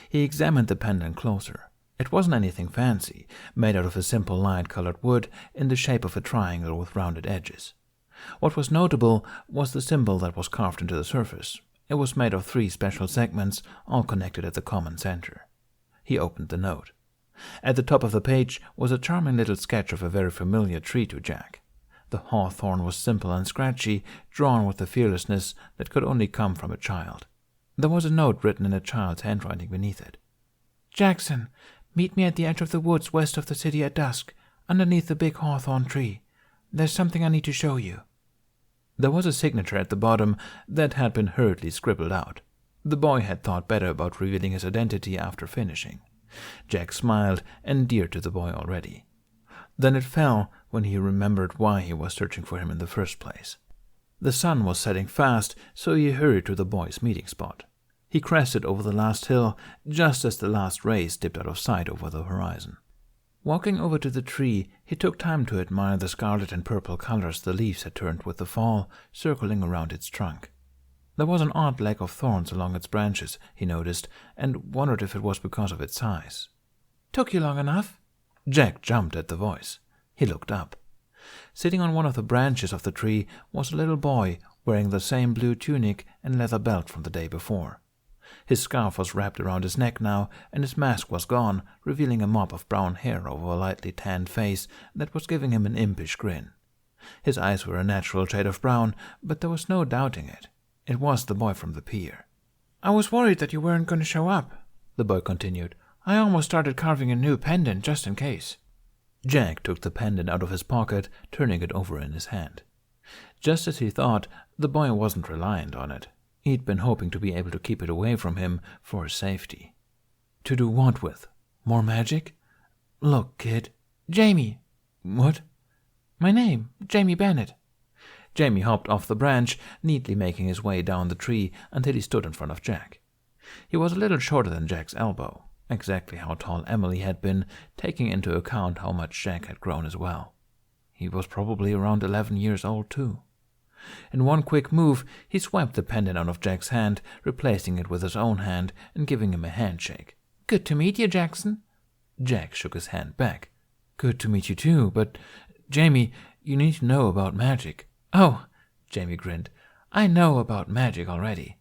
Speaker 1: He examined the pendant closer. It wasn't anything fancy, made out of a simple light-colored wood in the shape of a triangle with rounded edges. What was notable was the symbol that was carved into the surface. It was made of 3 special segments, all connected at the common center. He opened the note. At the top of the page was a charming little sketch of a very familiar tree to Jack. The hawthorn was simple and scratchy, drawn with the fearlessness that could only come from a child. There was a note written in a child's handwriting beneath it.
Speaker 2: "Jackson, meet me at the edge of the woods west of the city at dusk, underneath the big hawthorn tree. There's something I need to show you." There was a signature at the bottom that had been hurriedly scribbled out. The boy had thought better about revealing his identity after finishing. Jack smiled, endeared to the boy already. Then it fell when he remembered why he was searching for him in the first place.
Speaker 1: The sun was setting fast, so he hurried to the boys' meeting spot. He crested over the last hill, just as the last rays dipped out of sight over the horizon. Walking over to the tree, he took time to admire the scarlet and purple colors the leaves had turned with the fall, circling around its trunk. There was an odd lack of thorns along its branches, he noticed, and wondered if it was because of its size.
Speaker 2: "Took you long enough?"
Speaker 1: Jack jumped at the voice. He looked up. Sitting on one of the branches of the tree was a little boy wearing the same blue tunic and leather belt from the day before. His scarf was wrapped around his neck now, and his mask was gone, revealing a mop of brown hair over a lightly tanned face that was giving him an impish grin. His eyes were a natural shade of brown, but there was no doubting it. It was the boy from the pier.
Speaker 2: "I was worried that you weren't going to show up," the boy continued. "I almost started carving a new pendant just in case."
Speaker 1: Jack took the pendant out of his pocket, turning it over in his hand. Just as he thought, the boy wasn't reliant on it. He'd been hoping to be able to keep it away from him for his safety. To do what with? More magic? Look, kid.
Speaker 2: "Jamie."
Speaker 1: "What?"
Speaker 2: "My name, Jamie Bennett."
Speaker 1: Jamie hopped off the branch, neatly making his way down the tree until he stood in front of Jack. He was a little shorter than Jack's elbow, exactly how tall Emily had been, taking into account how much Jack had grown as well. He was probably around 11 years old, too. In one quick move, he swiped the pendant out of Jack's hand, replacing it with his own hand and giving him a handshake.
Speaker 2: "Good to meet you, Jackson."
Speaker 1: Jack shook his hand back. "Good to meet you, too, but, Jamie, you need to know about magic."
Speaker 2: "Oh," Jamie grinned. "I know about magic already."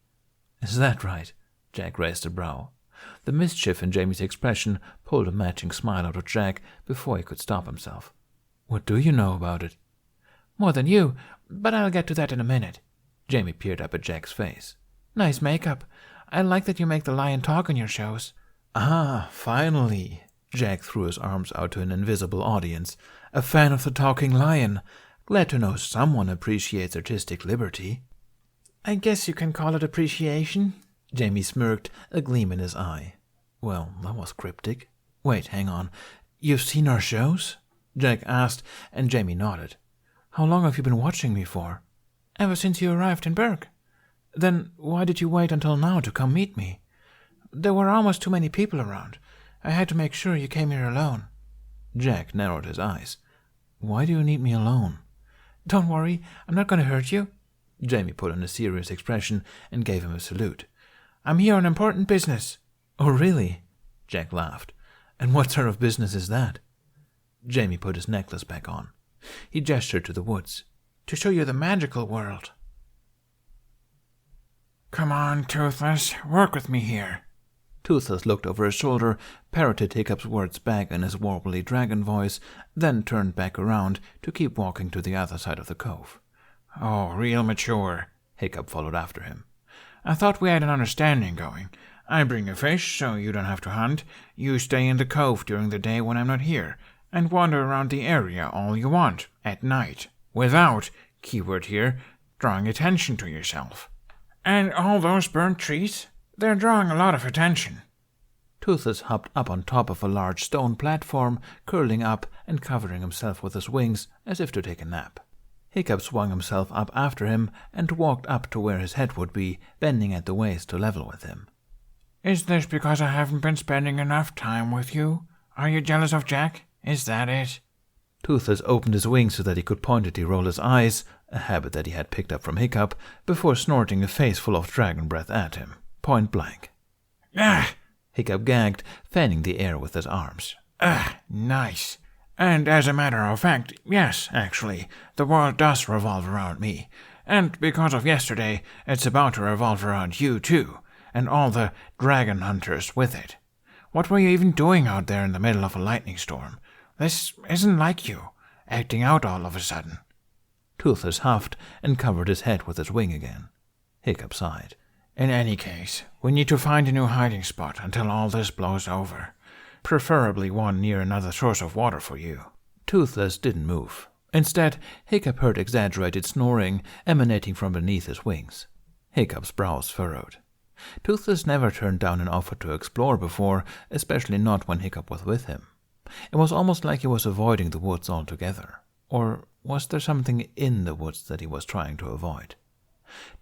Speaker 1: "Is that right?" Jack raised a brow. The mischief in Jamie's expression pulled a matching smile out of Jack before he could stop himself. "What do you know about it?"
Speaker 2: "More than you, but I'll get to that in a minute."
Speaker 1: Jamie peered up at Jack's face.
Speaker 2: "Nice makeup. I like that you make the lion talk on your shows."
Speaker 1: "Ah, finally." Jack threw his arms out to an invisible audience. "A fan of the talking lion. Glad to know someone appreciates artistic liberty."
Speaker 2: "I guess you can call it appreciation."
Speaker 1: Jamie smirked, a gleam in his eye. Well, that was cryptic. "Wait, hang on. You've seen our shows?" Jack asked, and Jamie nodded. "How long have you been watching me for?"
Speaker 2: "Ever since you arrived in Berg."
Speaker 1: "Then why did you wait until now to come meet me?"
Speaker 2: "There were almost too many people around. I had to make sure you came here alone."
Speaker 1: Jack narrowed his eyes. "Why do you need me alone?"
Speaker 2: "Don't worry, I'm not going to hurt you."
Speaker 1: Jamie put on a serious expression and gave him a salute.
Speaker 2: "I'm here on important business."
Speaker 1: "Oh, really?" Jack laughed. "And what sort of business is that?" Jamie put his necklace back on. He gestured to the woods.
Speaker 2: "To show you the magical world."
Speaker 3: "Come on, Toothless, work with me here."
Speaker 1: Toothless looked over his shoulder, parroted Hiccup's words back in his warbly dragon voice, then turned back around to keep walking to the other side of the cove.
Speaker 3: "Oh, real mature."
Speaker 1: Hiccup followed after him.
Speaker 3: "I thought we had an understanding going. I bring a fish so you don't have to hunt. You stay in the cove during the day when I'm not here, and wander around the area all you want, at night, without, keyword here, drawing attention to yourself. And all those burnt trees, they're drawing a lot of attention."
Speaker 1: Toothless hopped up on top of a large stone platform, curling up and covering himself with his wings as if to take a nap. Hiccup swung himself up after him and walked up to where his head would be, bending at the waist to level with him.
Speaker 3: "Is this because I haven't been spending enough time with you? Are you jealous of Jack? Is that it?"
Speaker 1: Toothless opened his wings so that he could pointedly roll his eyes, a habit that he had picked up from Hiccup, before snorting a face full of dragon breath at him, point blank.
Speaker 3: "Ah!"
Speaker 1: Hiccup gagged, fanning the air with his arms.
Speaker 3: "Ah, nice. And as a matter of fact, yes, actually, the world does revolve around me. And because of yesterday, it's about to revolve around you, too, and all the dragon hunters with it. What were you even doing out there in the middle of a lightning storm? This isn't like you, acting out all of a sudden."
Speaker 1: Toothless huffed and covered his head with his wing again. Hiccup sighed.
Speaker 3: "In any case, we need to find a new hiding spot until all this blows over. Preferably one near another source of water for you."
Speaker 1: Toothless didn't move. Instead, Hiccup heard exaggerated snoring emanating from beneath his wings. Hiccup's brows furrowed. Toothless never turned down an offer to explore before, especially not when Hiccup was with him. It was almost like he was avoiding the woods altogether. Or was there something in the woods that he was trying to avoid?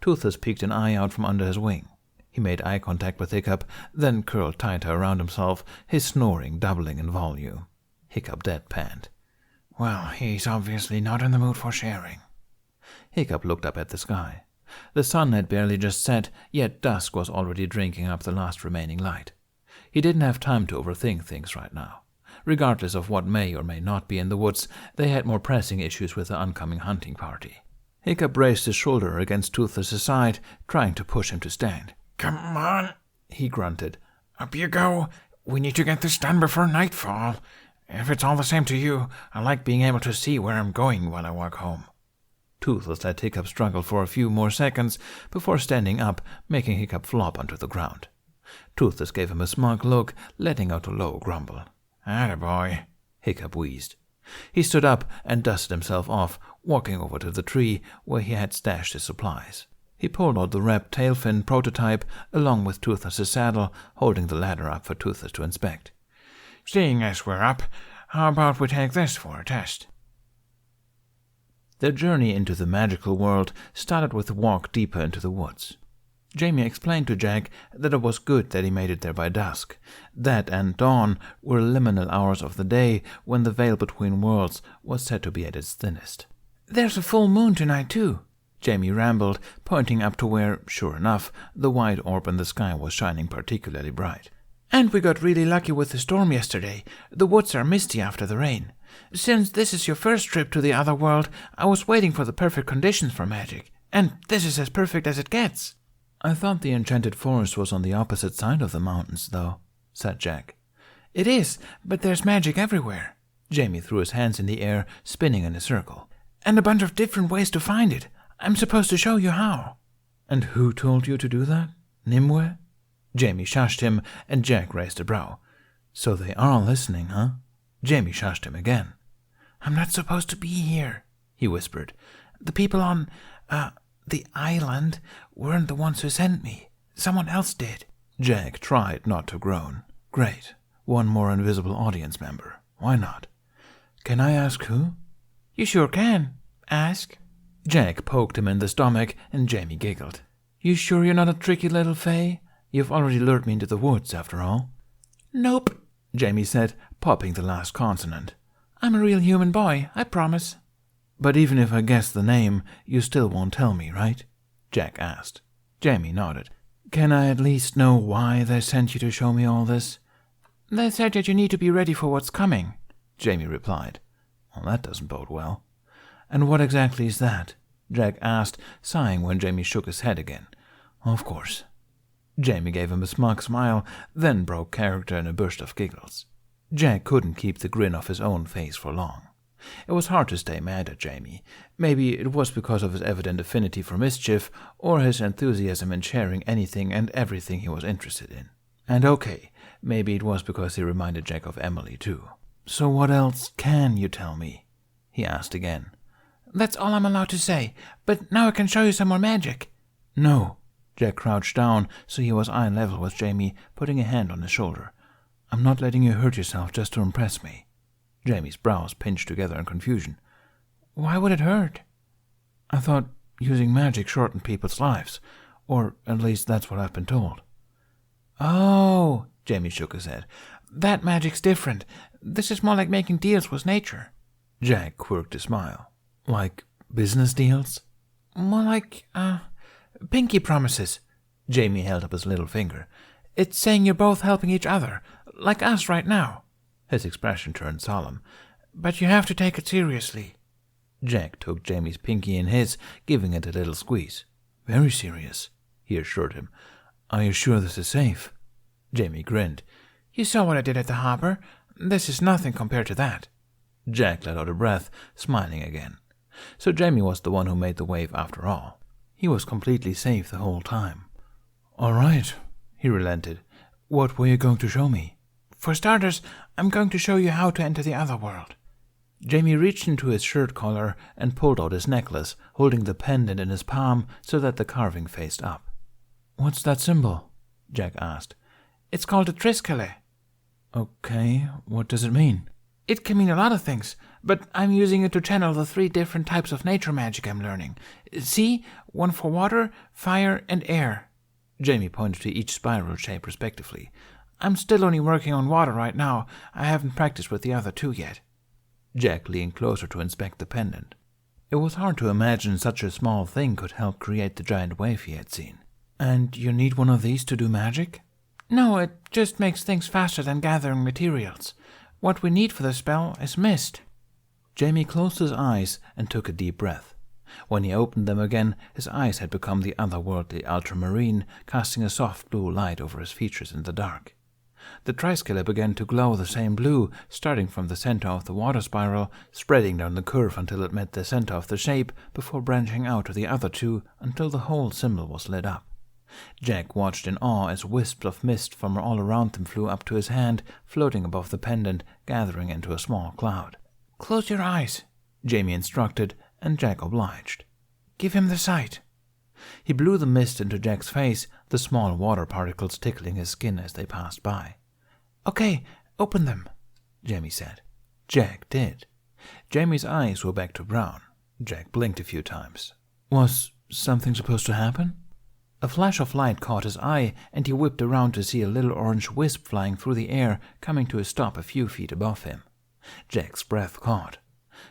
Speaker 1: Toothless peeked an eye out from under his wing. He made eye contact with Hiccup, then curled tighter around himself, his snoring doubling in volume. Hiccup deadpanned.
Speaker 3: Well, he's obviously not in the mood for sharing.
Speaker 1: Hiccup looked up at the sky. The sun had barely just set, yet dusk was already drinking up the last remaining light. He didn't have time to overthink things right now. Regardless of what may or may not be in the woods, they had more pressing issues with the oncoming hunting party. Hiccup raised his shoulder against Toothless's side, trying to push him to stand.
Speaker 3: Come on,
Speaker 1: he grunted.
Speaker 3: Up you go. We need to get this done before nightfall. If it's all the same to you, I like being able to see where I'm going while I walk home.
Speaker 1: Toothless let Hiccup struggle for a few more seconds before standing up, making Hiccup flop onto the ground. Toothless gave him a smug look, letting out a low grumble.
Speaker 3: Attaboy,
Speaker 1: Hiccup wheezed. He stood up and dusted himself off, walking over to the tree where he had stashed his supplies. He pulled out the wrapped tailfin prototype along with Toothless's saddle, holding the latter up for Toothless to inspect.
Speaker 3: Seeing as we're up, how about we take this for a test?
Speaker 1: Their journey into the magical world started with a walk deeper into the woods. Jamie explained to Jack that it was good that he made it there by dusk. That and dawn were liminal hours of the day when the veil between worlds was said to be at its thinnest.
Speaker 2: There's a full moon tonight, too,
Speaker 1: Jamie rambled, pointing up to where, sure enough, the white orb in the sky was shining particularly bright.
Speaker 2: And we got really lucky with the storm yesterday. The woods are misty after the rain. Since this is your first trip to the other world, I was waiting for the perfect conditions for magic. And this is as perfect as it gets.
Speaker 1: I thought the enchanted forest was on the opposite side of the mountains, though, said Jack.
Speaker 2: It is, but there's magic everywhere.
Speaker 1: Jamie threw his hands in the air, spinning in a circle.
Speaker 2: And a bunch of different ways to find it. I'm supposed to show you how.
Speaker 1: And who told you to do that? Nimue? Jamie shushed him, and Jack raised a brow. So they are listening, huh? Jamie shushed him again.
Speaker 2: I'm not supposed to be here, he whispered. The people on, the island weren't the ones who sent me. Someone else did.
Speaker 1: Jack tried not to groan. Great. One more invisible audience member. Why not? Can I ask who?
Speaker 2: You sure can. Ask.
Speaker 1: Jack poked him in the stomach, and Jamie giggled.
Speaker 2: You sure you're not a tricky little fae?
Speaker 1: You've already lured me into the woods, after all.
Speaker 2: Nope,
Speaker 1: Jamie said, popping the last consonant.
Speaker 2: I'm a real human boy, I promise.
Speaker 1: But even if I guess the name, you still won't tell me, right? Jack asked. Jamie nodded. Can I at least know why they sent you to show me all this?
Speaker 2: They said that you need to be ready for what's coming,
Speaker 1: Jamie replied. Well, that doesn't bode well. And what exactly is that? Jack asked, sighing when Jamie shook his head again. Of course. Jamie gave him a smug smile, then broke character in a burst of giggles. Jack couldn't keep the grin off his own face for long. It was hard to stay mad at Jamie. Maybe it was because of his evident affinity for mischief, or his enthusiasm in sharing anything and everything he was interested in. And okay, maybe it was because he reminded Jack of Emily, too. So what else can you tell me? He asked again.
Speaker 2: That's all I'm allowed to say, but now I can show you some more magic.
Speaker 1: No. Jack crouched down so he was eye level with Jamie, putting a hand on his shoulder. I'm not letting you hurt yourself just to impress me. Jamie's brows pinched together in confusion.
Speaker 2: Why would it hurt?
Speaker 1: I thought using magic shortened people's lives, or at least that's what I've been told.
Speaker 2: Oh, Jamie shook his head. That magic's different. This is more like making deals with nature.
Speaker 1: Jack quirked a smile. Like business deals?
Speaker 2: More like, pinky promises. Jamie held up his little finger. It's saying you're both helping each other, like us right now.
Speaker 1: His expression turned solemn.
Speaker 2: But you have to take it seriously.
Speaker 1: Jack took Jamie's pinky in his, giving it a little squeeze. Very serious, he assured him. Are you sure this is safe? Jamie grinned.
Speaker 2: You saw what I did at the harbor. This is nothing compared to that.
Speaker 1: Jack let out a breath, smiling again. So Jamie was the one who made the wave after all. He was completely safe the whole time. All right, he relented. What were you going to show me?
Speaker 2: For starters, I'm going to show you how to enter the other world.
Speaker 1: Jamie reached into his shirt collar and pulled out his necklace, holding the pendant in his palm so that the carving faced up. What's that symbol? Jack asked.
Speaker 2: It's called a triskele.
Speaker 1: Okay, what does it mean?
Speaker 2: It can mean a lot of things, but I'm using it to channel the 3 different types of nature magic I'm learning. See? One for water, fire, and air.
Speaker 1: Jamie pointed to each spiral shape respectively.
Speaker 2: I'm still only working on water right now. I haven't practiced with the other 2 yet.
Speaker 1: Jack leaned closer to inspect the pendant. It was hard to imagine such a small thing could help create the giant wave he had seen.
Speaker 2: And you need one of these to do magic? No, it just makes things faster than gathering materials. What we need for the spell is mist.
Speaker 1: Jamie closed his eyes and took a deep breath. When he opened them again, his eyes had become the otherworldly ultramarine, casting a soft blue light over his features in the dark. The triskele began to glow the same blue, starting from the center of the water spiral, spreading down the curve until it met the center of the shape, before branching out to the other 2 until the whole symbol was lit up. Jack watched in awe as wisps of mist from all around them flew up to his hand, floating above the pendant, gathering into a small cloud.
Speaker 2: "Close your eyes,"
Speaker 1: Jamie instructed, and Jack obliged.
Speaker 2: "Give him the sight."
Speaker 1: He blew the mist into Jack's face, the small water particles tickling his skin as they passed by.
Speaker 2: "Okay, open them,"
Speaker 1: Jamie said. Jack did. Jamie's eyes were back to brown. Jack blinked a few times. Was something supposed to happen? A flash of light caught his eye, and he whipped around to see a little orange wisp flying through the air, coming to a stop a few feet above him. Jack's breath caught.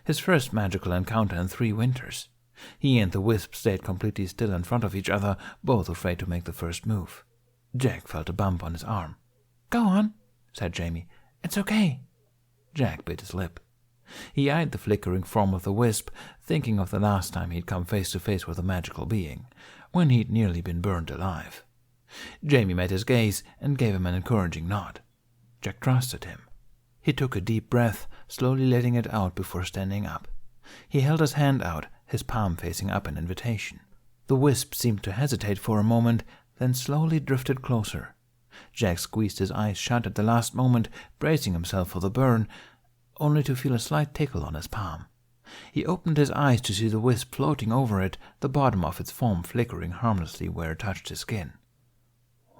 Speaker 1: His first magical encounter in 3 winters. He and the wisp stayed completely still in front of each other, both afraid to make the first move. Jack felt a bump on his arm.
Speaker 2: "Go on," said Jamie. "It's okay."
Speaker 1: Jack bit his lip. He eyed the flickering form of the wisp, thinking of the last time he'd come face to face with a magical being, when he'd nearly been burned alive. Jamie met his gaze and gave him an encouraging nod. Jack trusted him. He took a deep breath, slowly letting it out before standing up. He held his hand out, his palm facing up in invitation. The wisp seemed to hesitate for a moment, then slowly drifted closer. Jack squeezed his eyes shut at the last moment, bracing himself for the burn, only to feel a slight tickle on his palm. He opened his eyes to see the wisp floating over it, the bottom of its foam flickering harmlessly where it touched his skin.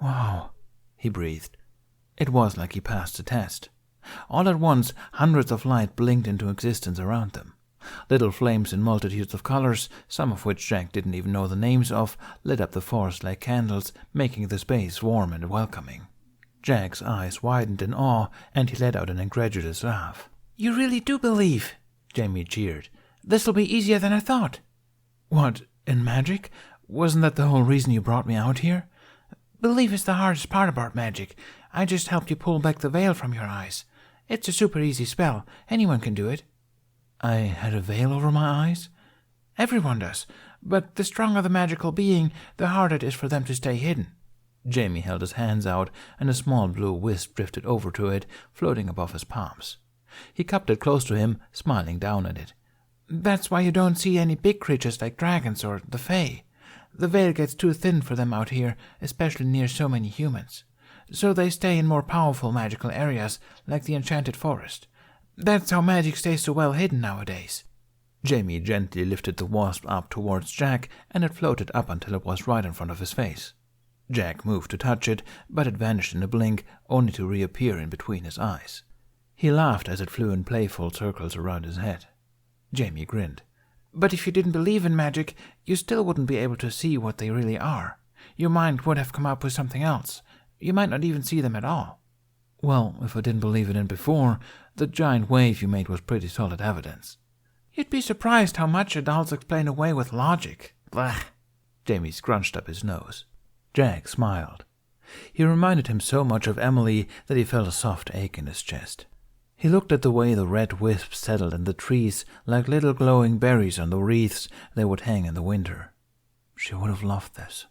Speaker 1: "Wow," he breathed. It was like he passed the test. All at once, hundreds of light blinked into existence around them. Little flames in multitudes of colors, some of which Jack didn't even know the names of, lit up the forest like candles, making the space warm and welcoming. Jack's eyes widened in awe, and he let out an incredulous laugh.
Speaker 2: "You really do believe?" Jamie cheered. "This'll be easier than I thought."
Speaker 1: "What, in magic? Wasn't that the whole reason you brought me out here?"
Speaker 2: "Belief is the hardest part about magic. I just helped you pull back the veil from your eyes. It's a super easy spell. Anyone can do it."
Speaker 1: "I had a veil over my eyes?"
Speaker 2: "Everyone does. But the stronger the magical being, the harder it is for them to stay hidden."
Speaker 1: Jamie held his hands out, and a small blue wisp drifted over to it, floating above his palms. He cupped it close to him, smiling down at it.
Speaker 2: "That's why you don't see any big creatures like dragons or the Fae. The veil gets too thin for them out here, especially near so many humans. So they stay in more powerful magical areas, like the Enchanted Forest. That's how magic stays so well hidden nowadays."
Speaker 1: Jamie gently lifted the wasp up towards Jack, and it floated up until it was right in front of his face. Jack moved to touch it, but it vanished in a blink, only to reappear in between his eyes. He laughed as it flew in playful circles around his head. Jamie grinned.
Speaker 2: "But if you didn't believe in magic, you still wouldn't be able to see what they really are. Your mind would have come up with something else. You might not even see them at all."
Speaker 1: "Well, if I didn't believe it in before, the giant wave you made was pretty solid evidence."
Speaker 2: "You'd be surprised how much adults explain away with logic."
Speaker 1: Blah. Jamie scrunched up his nose. Jack smiled. He reminded him so much of Emily that he felt a soft ache in his chest. He looked at the way the red wisps settled in the trees like little glowing berries on the wreaths they would hang in the winter. She would have loved this.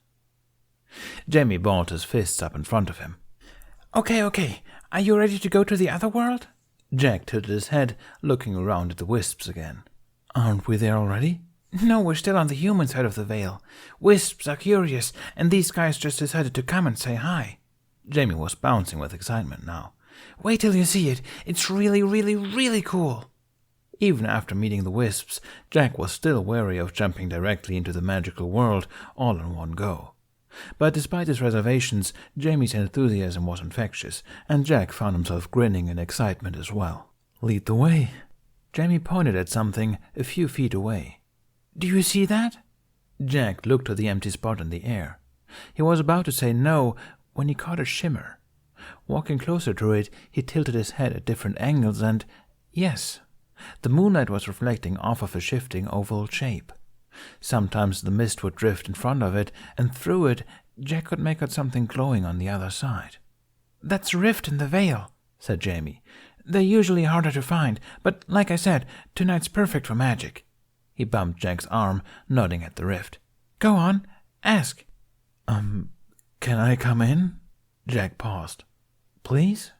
Speaker 1: Jamie balled his fists up in front of him.
Speaker 2: Okay. Are you ready to go to the other world?"
Speaker 1: Jack tilted his head, looking around at the wisps again. "Aren't we there already?"
Speaker 2: "No, we're still on the human side of the veil. Wisps are curious, and these guys just decided to come and say hi."
Speaker 1: Jamie was bouncing with excitement now.
Speaker 2: "Wait till you see it. It's really, really, really cool."
Speaker 1: Even after meeting the wisps, Jack was still wary of jumping directly into the magical world all in one go. But despite his reservations, Jamie's enthusiasm was infectious, and Jack found himself grinning in excitement as well. Lead the way. Jamie pointed at something a few feet away.
Speaker 2: Do you see that?
Speaker 1: Jack looked to the empty spot in the air. He was about to say no when he caught a shimmer. Walking closer to it, he tilted his head at different angles and, yes, the moonlight was reflecting off of a shifting oval shape. Sometimes the mist would drift in front of it, and through it Jack could make out something glowing on the other side.
Speaker 2: That's a rift in the veil, said Jamie. They're usually harder to find, but like I said, tonight's perfect for magic.
Speaker 1: He bumped Jack's arm, nodding at the rift.
Speaker 2: Go on, ask.
Speaker 1: Can I come in? Jack paused. Please?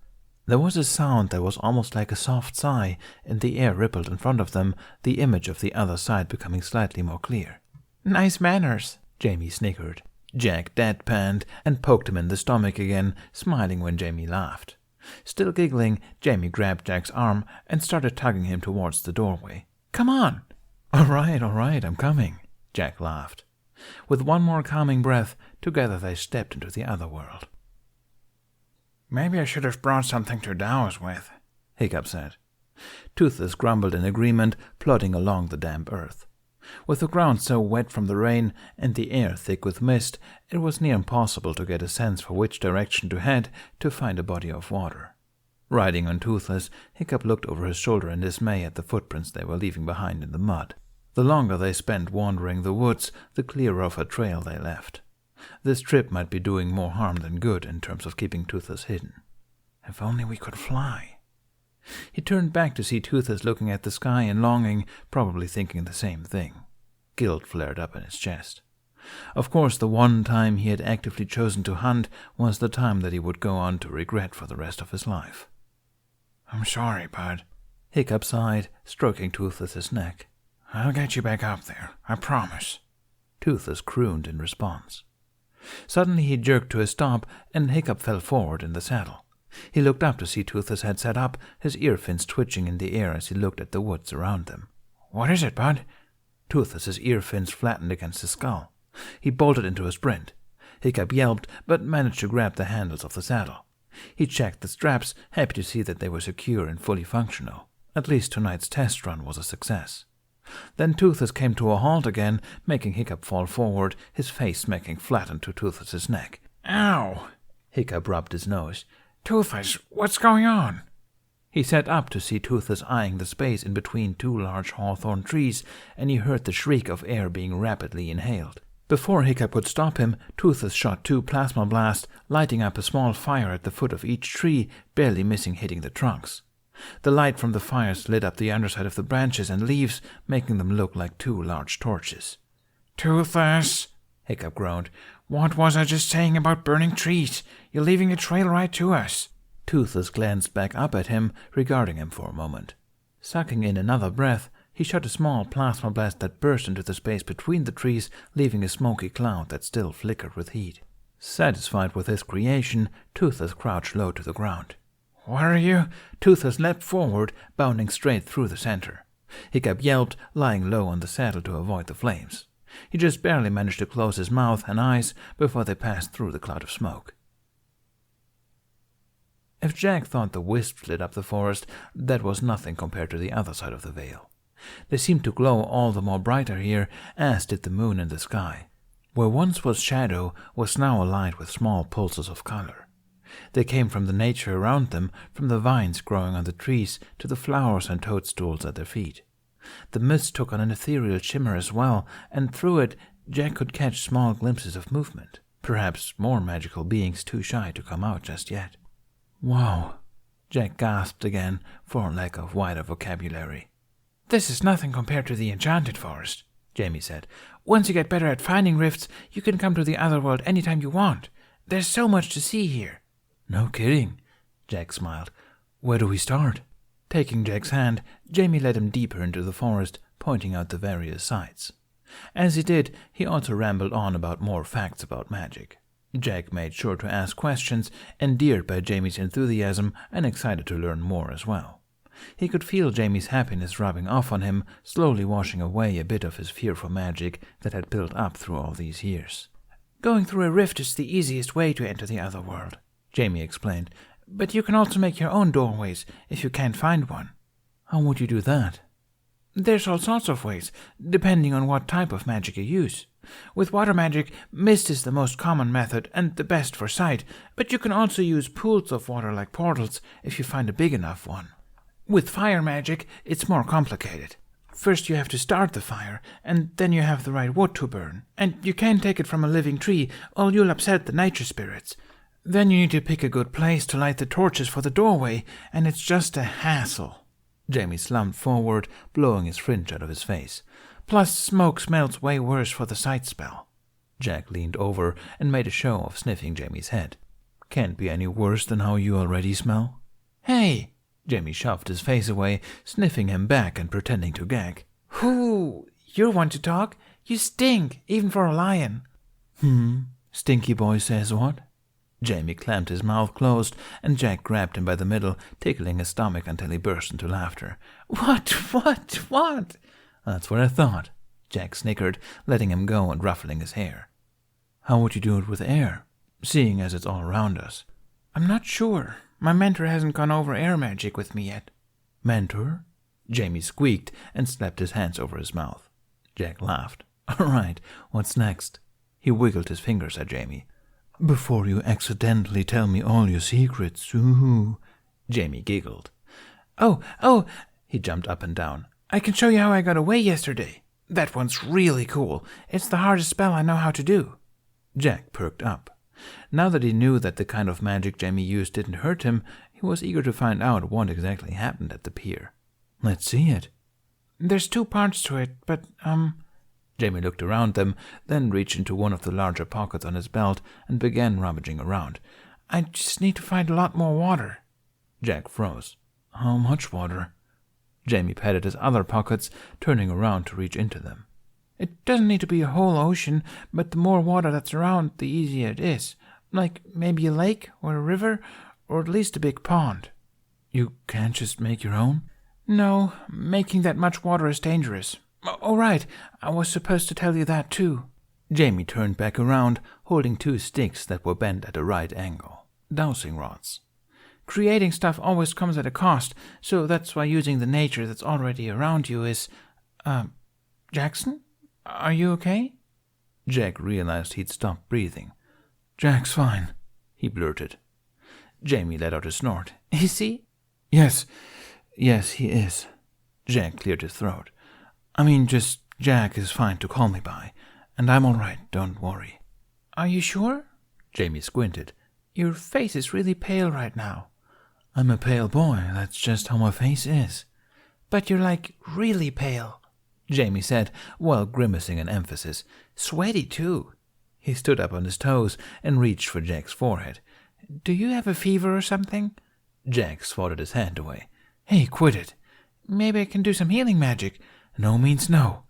Speaker 1: There was a sound that was almost like a soft sigh, and the air rippled in front of them, the image of the other side becoming slightly more clear.
Speaker 2: Nice manners,
Speaker 1: Jamie snickered. Jack deadpanned and poked him in the stomach again, smiling when Jamie laughed. Still giggling, Jamie grabbed Jack's arm and started tugging him towards the doorway.
Speaker 2: Come on.
Speaker 1: All right, I'm coming, Jack laughed. With one more calming breath, together they stepped into the other world.
Speaker 3: Maybe I should have brought something to douse with,
Speaker 1: Hiccup said. Toothless grumbled in agreement, plodding along the damp earth. With the ground so wet from the rain and the air thick with mist, it was near impossible to get a sense for which direction to head to find a body of water. Riding on Toothless, Hiccup looked over his shoulder in dismay at the footprints they were leaving behind in the mud. The longer they spent wandering the woods, the clearer of a trail they left. This trip might be doing more harm than good in terms of keeping Toothless hidden. If only we could fly. He turned back to see Toothless looking at the sky and longing, probably thinking the same thing. Guilt flared up in his chest. Of course, the one time he had actively chosen to hunt was the time that he would go on to regret for the rest of his life.
Speaker 3: I'm sorry, bud.
Speaker 1: Hiccup sighed, stroking Toothless's neck.
Speaker 3: I'll get you back up there, I promise.
Speaker 1: Toothless crooned in response. Suddenly he jerked to a stop, and Hiccup fell forward in the saddle. He looked up to see Toothless had sat up, his ear fins twitching in the air as he looked at the woods around them.
Speaker 3: What is it, bud?
Speaker 1: Toothless's ear fins flattened against his skull. He bolted into a sprint. Hiccup yelped, but managed to grab the handles of the saddle. He checked the straps, happy to see that they were secure and fully functional. At least tonight's test run was a success. Then Toothless came to a halt again, making Hiccup fall forward, his face smacking flat into Toothless's neck.
Speaker 3: Ow!
Speaker 1: Hiccup rubbed his nose.
Speaker 3: Toothless, what's going on?
Speaker 1: He sat up to see Toothless eyeing the space in between two large hawthorn trees, and he heard the shriek of air being rapidly inhaled. Before Hiccup could stop him, Toothless shot 2 plasma blasts, lighting up a small fire at the foot of each tree, barely missing hitting the trunks. The light from the fires lit up the underside of the branches and leaves, making them look like 2 large torches.
Speaker 3: Toothless, Hiccup groaned. What was I just saying about burning trees? You're leaving a trail right to us.
Speaker 1: Toothless glanced back up at him, regarding him for a moment. Sucking in another breath, he shot a small plasma blast that burst into the space between the trees, leaving a smoky cloud that still flickered with heat. Satisfied with his creation, Toothless crouched low to the ground.
Speaker 3: What are you?
Speaker 1: Toothless leapt forward, bounding straight through the center. Hiccup yelped, lying low on the saddle to avoid the flames. He just barely managed to close his mouth and eyes before they passed through the cloud of smoke. If Jack thought the wisps lit up the forest, that was nothing compared to the other side of the veil. They seemed to glow all the more brighter here, as did the moon in the sky. Where once was shadow was now alight with small pulses of color. They came from the nature around them, from the vines growing on the trees to the flowers and toadstools at their feet. The mist took on an ethereal shimmer as well, and through it Jack could catch small glimpses of movement, perhaps more magical beings too shy to come out just yet. Wow, Jack gasped again, for lack of wider vocabulary.
Speaker 2: This is nothing compared to the enchanted forest, Jamie said. Once you get better at finding rifts, you can come to the other world anytime you want. There's so much to see here.
Speaker 1: No kidding, Jack smiled. Where do we start? Taking Jack's hand, Jamie led him deeper into the forest, pointing out the various sights. As he did, he also rambled on about more facts about magic. Jack made sure to ask questions, endeared by Jamie's enthusiasm and excited to learn more as well. He could feel Jamie's happiness rubbing off on him, slowly washing away a bit of his fear for magic that had built up through all these years.
Speaker 2: Going through a rift is the easiest way to enter the other world, Jamie explained, but you can also make your own doorways if you can't find one.
Speaker 1: How would you do that?
Speaker 2: There's all sorts of ways, depending on what type of magic you use. With water magic, mist is the most common method and the best for sight, but you can also use pools of water like portals if you find a big enough one. With fire magic, it's more complicated. First you have to start the fire, and then you have the right wood to burn, and you can't take it from a living tree, or you'll upset the nature spirits. Then you need to pick a good place to light the torches for the doorway, and it's just a hassle.
Speaker 1: Jamie slumped forward, blowing his fringe out of his face.
Speaker 2: Plus, smoke smells way worse for the sight spell.
Speaker 1: Jack leaned over and made a show of sniffing Jamie's head. Can't be any worse than how you already smell.
Speaker 2: Hey!
Speaker 1: Jamie shoved his face away, sniffing him back and pretending to gag.
Speaker 2: Whoo! You're one to talk? You stink, even for a lion.
Speaker 1: Stinky boy says what? Jamie clamped his mouth closed, and Jack grabbed him by the middle, tickling his stomach until he burst into laughter.
Speaker 2: What?
Speaker 1: That's what I thought, Jack snickered, letting him go and ruffling his hair. How would you do it with air, seeing as it's all around us?
Speaker 2: I'm not sure. My mentor hasn't gone over air magic with me yet.
Speaker 1: Mentor? Jamie squeaked and slapped his hands over his mouth. Jack laughed. All right, what's next? He wiggled his fingers at Jamie. Before you accidentally tell me all your secrets, ooh. Jamie giggled.
Speaker 2: Oh,
Speaker 1: he jumped up and down.
Speaker 2: I can show you how I got away yesterday. That one's really cool. It's the hardest spell I know how to do.
Speaker 1: Jack perked up. Now that he knew that the kind of magic Jamie used didn't hurt him, he was eager to find out what exactly happened at the pier. Let's see it.
Speaker 2: There's 2 parts to it, but,
Speaker 1: Jamie looked around them, then reached into one of the larger pockets on his belt and began rummaging around.
Speaker 2: I just need to find a lot more water.
Speaker 1: Jack froze. How much water? Jamie patted his other pockets, turning around to reach into them.
Speaker 2: It doesn't need to be a whole ocean, but the more water that's around, the easier it is. Like maybe a lake or a river, or at least a big pond.
Speaker 1: You can't just make your own?
Speaker 2: No, making that much water is dangerous. Oh, right, I was supposed to tell you that too.
Speaker 1: Jamie turned back around, holding 2 sticks that were bent at a right angle. Dowsing rods.
Speaker 2: Creating stuff always comes at a cost, so that's why using the nature that's already around you is... Jackson? Are you okay?
Speaker 1: Jack realized he'd stopped breathing. Jack's fine, he blurted. Jamie let out a snort.
Speaker 2: Is he?
Speaker 1: Yes, he is. Jack cleared his throat. I mean, just Jack is fine to call me by, and I'm all right, don't worry.
Speaker 2: Are you sure?
Speaker 1: Jamie squinted.
Speaker 2: Your face is really pale right now.
Speaker 1: I'm a pale boy, that's just how my face is.
Speaker 2: But you're like really pale,
Speaker 1: Jamie said, while grimacing an emphasis.
Speaker 2: Sweaty too.
Speaker 1: He stood up on his toes and reached for Jack's forehead.
Speaker 2: Do you have a fever or something?
Speaker 1: Jack swatted his hand away. Hey, quit it.
Speaker 2: Maybe I can do some healing magic.
Speaker 1: No means no.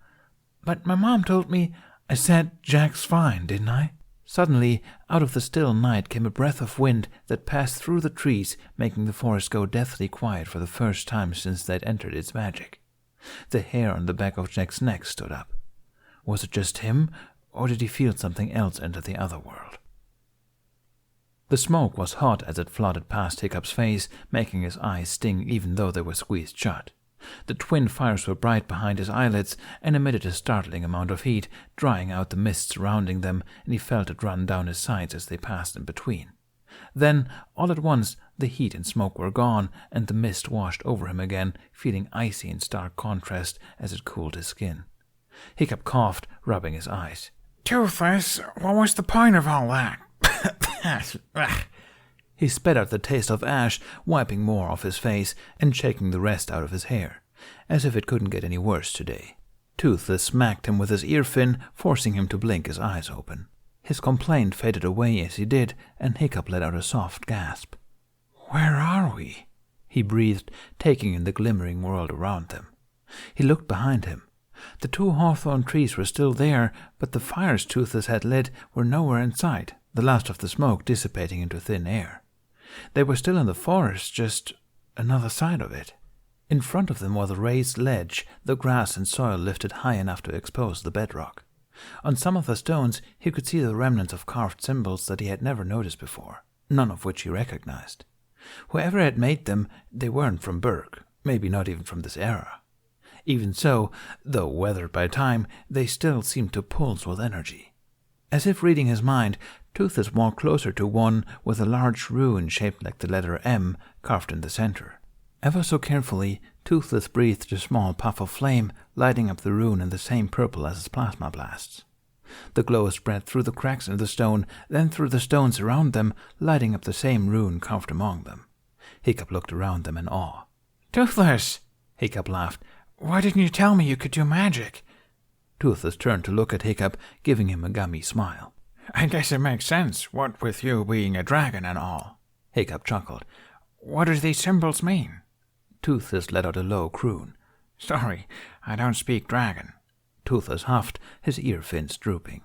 Speaker 2: But my mom told me...
Speaker 1: I said Jack's fine, didn't I? Suddenly, out of the still night came a breath of wind that passed through the trees, making the forest go deathly quiet for the first time since they'd entered its magic. The hair on the back of Jack's neck stood up. Was it just him, or did he feel something else enter the other world? The smoke was hot as it flooded past Hiccup's face, making his eyes sting even though they were squeezed shut. The twin fires were bright behind his eyelids and emitted a startling amount of heat, drying out the mist surrounding them, and he felt it run down his sides as they passed in between. Then, all at once, the heat and smoke were gone, and the mist washed over him again, feeling icy in stark contrast as it cooled his skin. Hiccup coughed, rubbing his eyes.
Speaker 3: Toothless, what was the point of all that?
Speaker 1: He spat out the taste of ash, wiping more off his face and shaking the rest out of his hair, as if it couldn't get any worse today. Toothless smacked him with his ear fin, forcing him to blink his eyes open. His complaint faded away as he did, and Hiccup let out a soft gasp.
Speaker 3: Where are we?
Speaker 1: He breathed, taking in the glimmering world around them. He looked behind him. The 2 hawthorn trees were still there, but the fires Toothless had lit were nowhere in sight, the last of the smoke dissipating into thin air. They were still in the forest, just another side of it. In front of them was a raised ledge, the grass and soil lifted high enough to expose the bedrock. On some of the stones he could see the remnants of carved symbols that he had never noticed before, none of which he recognized. Whoever had made them, they weren't from Berg. maybe not even from this era. Even so, though weathered by time, they still seemed to pulse with energy. As if reading his mind, Toothless walked closer to one with a large rune shaped like the letter M carved in the center. Ever so carefully, Toothless breathed a small puff of flame, lighting up the rune in the same purple as its plasma blasts. The glow spread through the cracks in the stone, then through the stones around them, lighting up the same rune carved among them. Hiccup looked around them in awe.
Speaker 3: "Toothless!"
Speaker 1: Hiccup laughed.
Speaker 3: "Why didn't you tell me you could do magic?"
Speaker 1: Toothless turned to look at Hiccup, giving him a gummy smile.
Speaker 3: "I guess it makes sense, what with you being a dragon and all."
Speaker 1: Hiccup chuckled.
Speaker 3: "What do these symbols mean?"
Speaker 1: Toothless let out a low croon.
Speaker 3: "Sorry, I don't speak dragon."
Speaker 1: Toothless huffed, his ear fins drooping.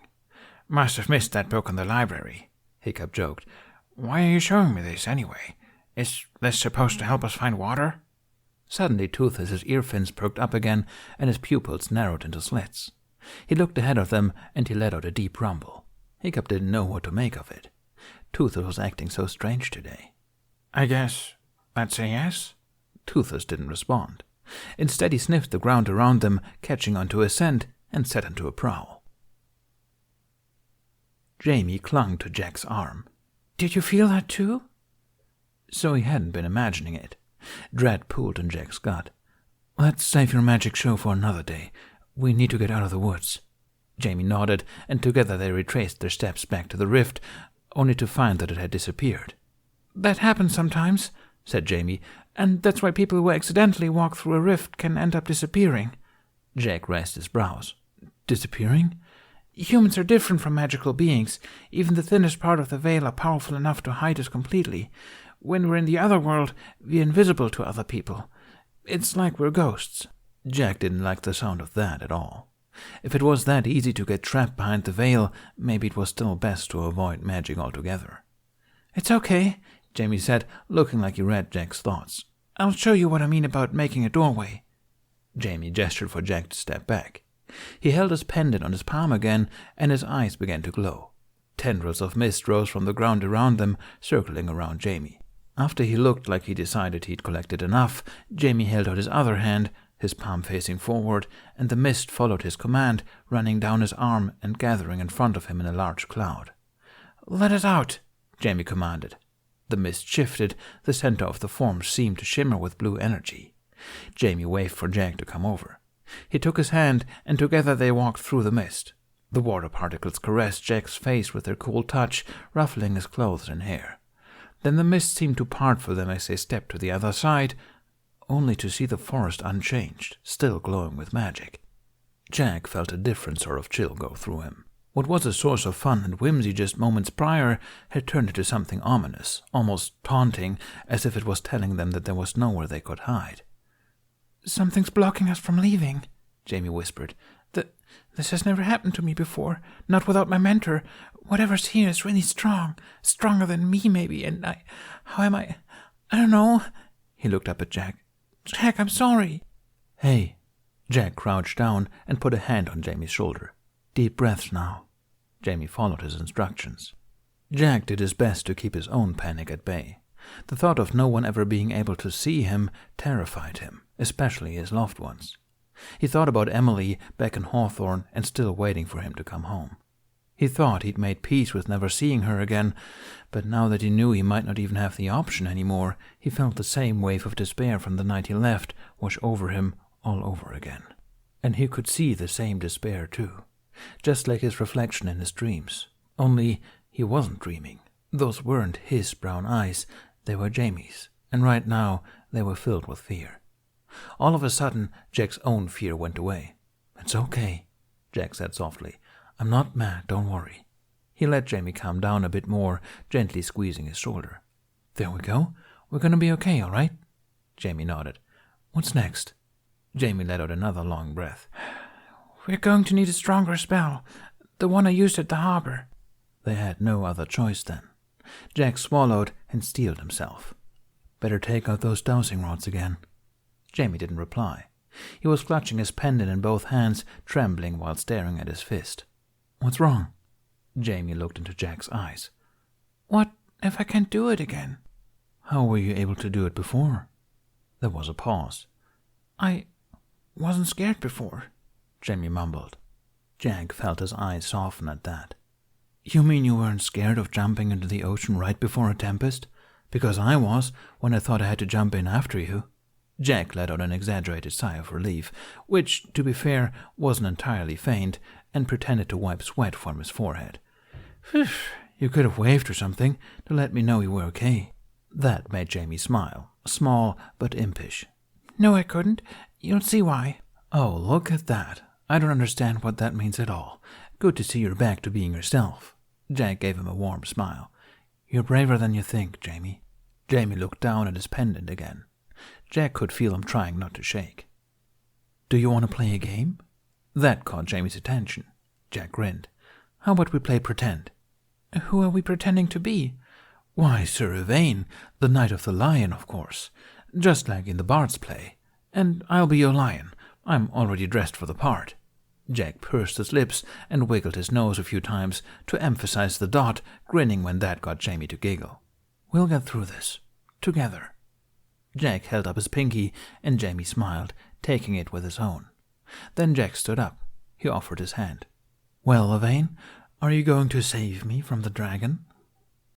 Speaker 3: "Must have missed that book in the library," Hiccup joked. "Why are you showing me this anyway? Is this supposed to help us find water?"
Speaker 1: Suddenly Toothless's ear fins perked up again, and his pupils narrowed into slits. He looked ahead of them, and he let out a deep rumble. Hiccup didn't know what to make of it. Toothless was acting so strange today.
Speaker 3: "I guess that's a yes?"
Speaker 1: Toothless didn't respond. Instead he sniffed the ground around them, catching onto a scent, and set into a prowl. Jamie clung to Jack's arm.
Speaker 2: "Did you feel that too?"
Speaker 1: So he hadn't been imagining it. Dread pulled in Jack's gut. "Let's save your magic show for another day. We need to get out of the woods." Jamie nodded, and together they retraced their steps back to the rift, only to find that it had disappeared.
Speaker 2: "That happens sometimes," said Jamie, "and that's why people who accidentally walk through a rift can end up disappearing."
Speaker 1: Jack raised his brows. "Disappearing?"
Speaker 2: "Humans are different from magical beings. Even the thinnest part of the veil are powerful enough to hide us completely. When we're in the other world, we're invisible to other people. It's like we're ghosts."
Speaker 1: Jack didn't like the sound of that at all. If it was that easy to get trapped behind the veil, maybe it was still best to avoid magic altogether.
Speaker 2: "It's okay,"
Speaker 1: Jamie said, looking like he read Jack's thoughts.
Speaker 2: "I'll show you what I mean about making a doorway."
Speaker 1: Jamie gestured for Jack to step back. He held his pendant on his palm again, and his eyes began to glow. Tendrils of mist rose from the ground around them, circling around Jamie. After he looked like he decided he'd collected enough, Jamie held out his other hand, his palm facing forward, and the mist followed his command, running down his arm and gathering in front of him in a large cloud.
Speaker 2: "Let it out,"
Speaker 1: Jamie commanded. The mist shifted, the center of the form seemed to shimmer with blue energy. Jamie waved for Jack to come over. He took his hand, and together they walked through the mist. The water particles caressed Jack's face with their cool touch, ruffling his clothes and hair. Then the mist seemed to part for them as they stepped to the other side, only to see the forest unchanged, still glowing with magic. Jack felt a different sort of chill go through him. What was a source of fun and whimsy just moments prior had turned into something ominous, almost taunting, as if it was telling them that there was nowhere they could hide.
Speaker 2: "Something's blocking us from leaving," Jamie whispered. This has never happened to me before, not without my mentor. Whatever's here is really strong, stronger than me maybe, and how am I don't know." He looked up at Jack. "Jack, I'm sorry."
Speaker 1: "Hey." Jack crouched down and put a hand on Jamie's shoulder. "Deep breaths now." Jamie followed his instructions. Jack did his best to keep his own panic at bay. The thought of no one ever being able to see him terrified him, especially his loved ones. He thought about Emily back in Hawthorne and still waiting for him to come home. He thought he'd made peace with never seeing her again, but now that he knew he might not even have the option anymore, he felt the same wave of despair from the night he left wash over him all over again. And he could see the same despair too, just like his reflection in his dreams. Only he wasn't dreaming. Those weren't his brown eyes, they were Jamie's, and right now they were filled with fear. All of a sudden, Jack's own fear went away. "It's okay," Jack said softly. "I'm not mad, don't worry." He let Jamie calm down a bit more, gently squeezing his shoulder. "There we go. We're going to be okay, all right?" Jamie nodded. "What's next?" Jamie let out another long breath.
Speaker 2: "We're going to need a stronger spell, the one I used at the harbor."
Speaker 1: They had no other choice then. Jack swallowed and steeled himself. "Better take out those dowsing rods again." Jamie didn't reply. He was clutching his pendant in both hands, trembling while staring at his fist. "What's wrong?" Jamie looked into Jack's eyes.
Speaker 2: "What if I can't do it again?"
Speaker 1: "How were you able to do it before?" There was a pause.
Speaker 2: I wasn't scared before,
Speaker 1: Jamie mumbled. Jack felt his eyes soften at that. You mean you weren't scared of jumping into the ocean right before a tempest? Because I was, when I thought I had to jump in after you. Jack let out an exaggerated sigh of relief, which, to be fair, wasn't entirely feigned, and pretended to wipe sweat from his forehead. Phew, you could have waved or something to let me know you were okay. That made Jamie smile, small but impish.
Speaker 2: No, I couldn't. You'll see why.
Speaker 1: Oh, look at that. I don't understand what that means at all. Good to see you're back to being yourself. Jack gave him a warm smile. You're braver than you think, Jamie. Jamie looked down at his pendant again. Jack could feel him trying not to shake. Do you want to play a game? That caught Jamie's attention. Jack grinned. How about we play pretend?
Speaker 2: Who are we pretending to be?
Speaker 1: Why, Sir Yvain, the Knight of the Lion, of course. Just like in the Bard's play. And I'll be your lion. I'm already dressed for the part. Jack pursed his lips and wiggled his nose a few times to emphasize the dot, grinning when that got Jamie to giggle. We'll get through this. Together. Jack held up his pinky, and Jamie smiled, taking it with his own. Then Jack stood up. He offered his hand. Well, Yvain, are you going to save me from the dragon?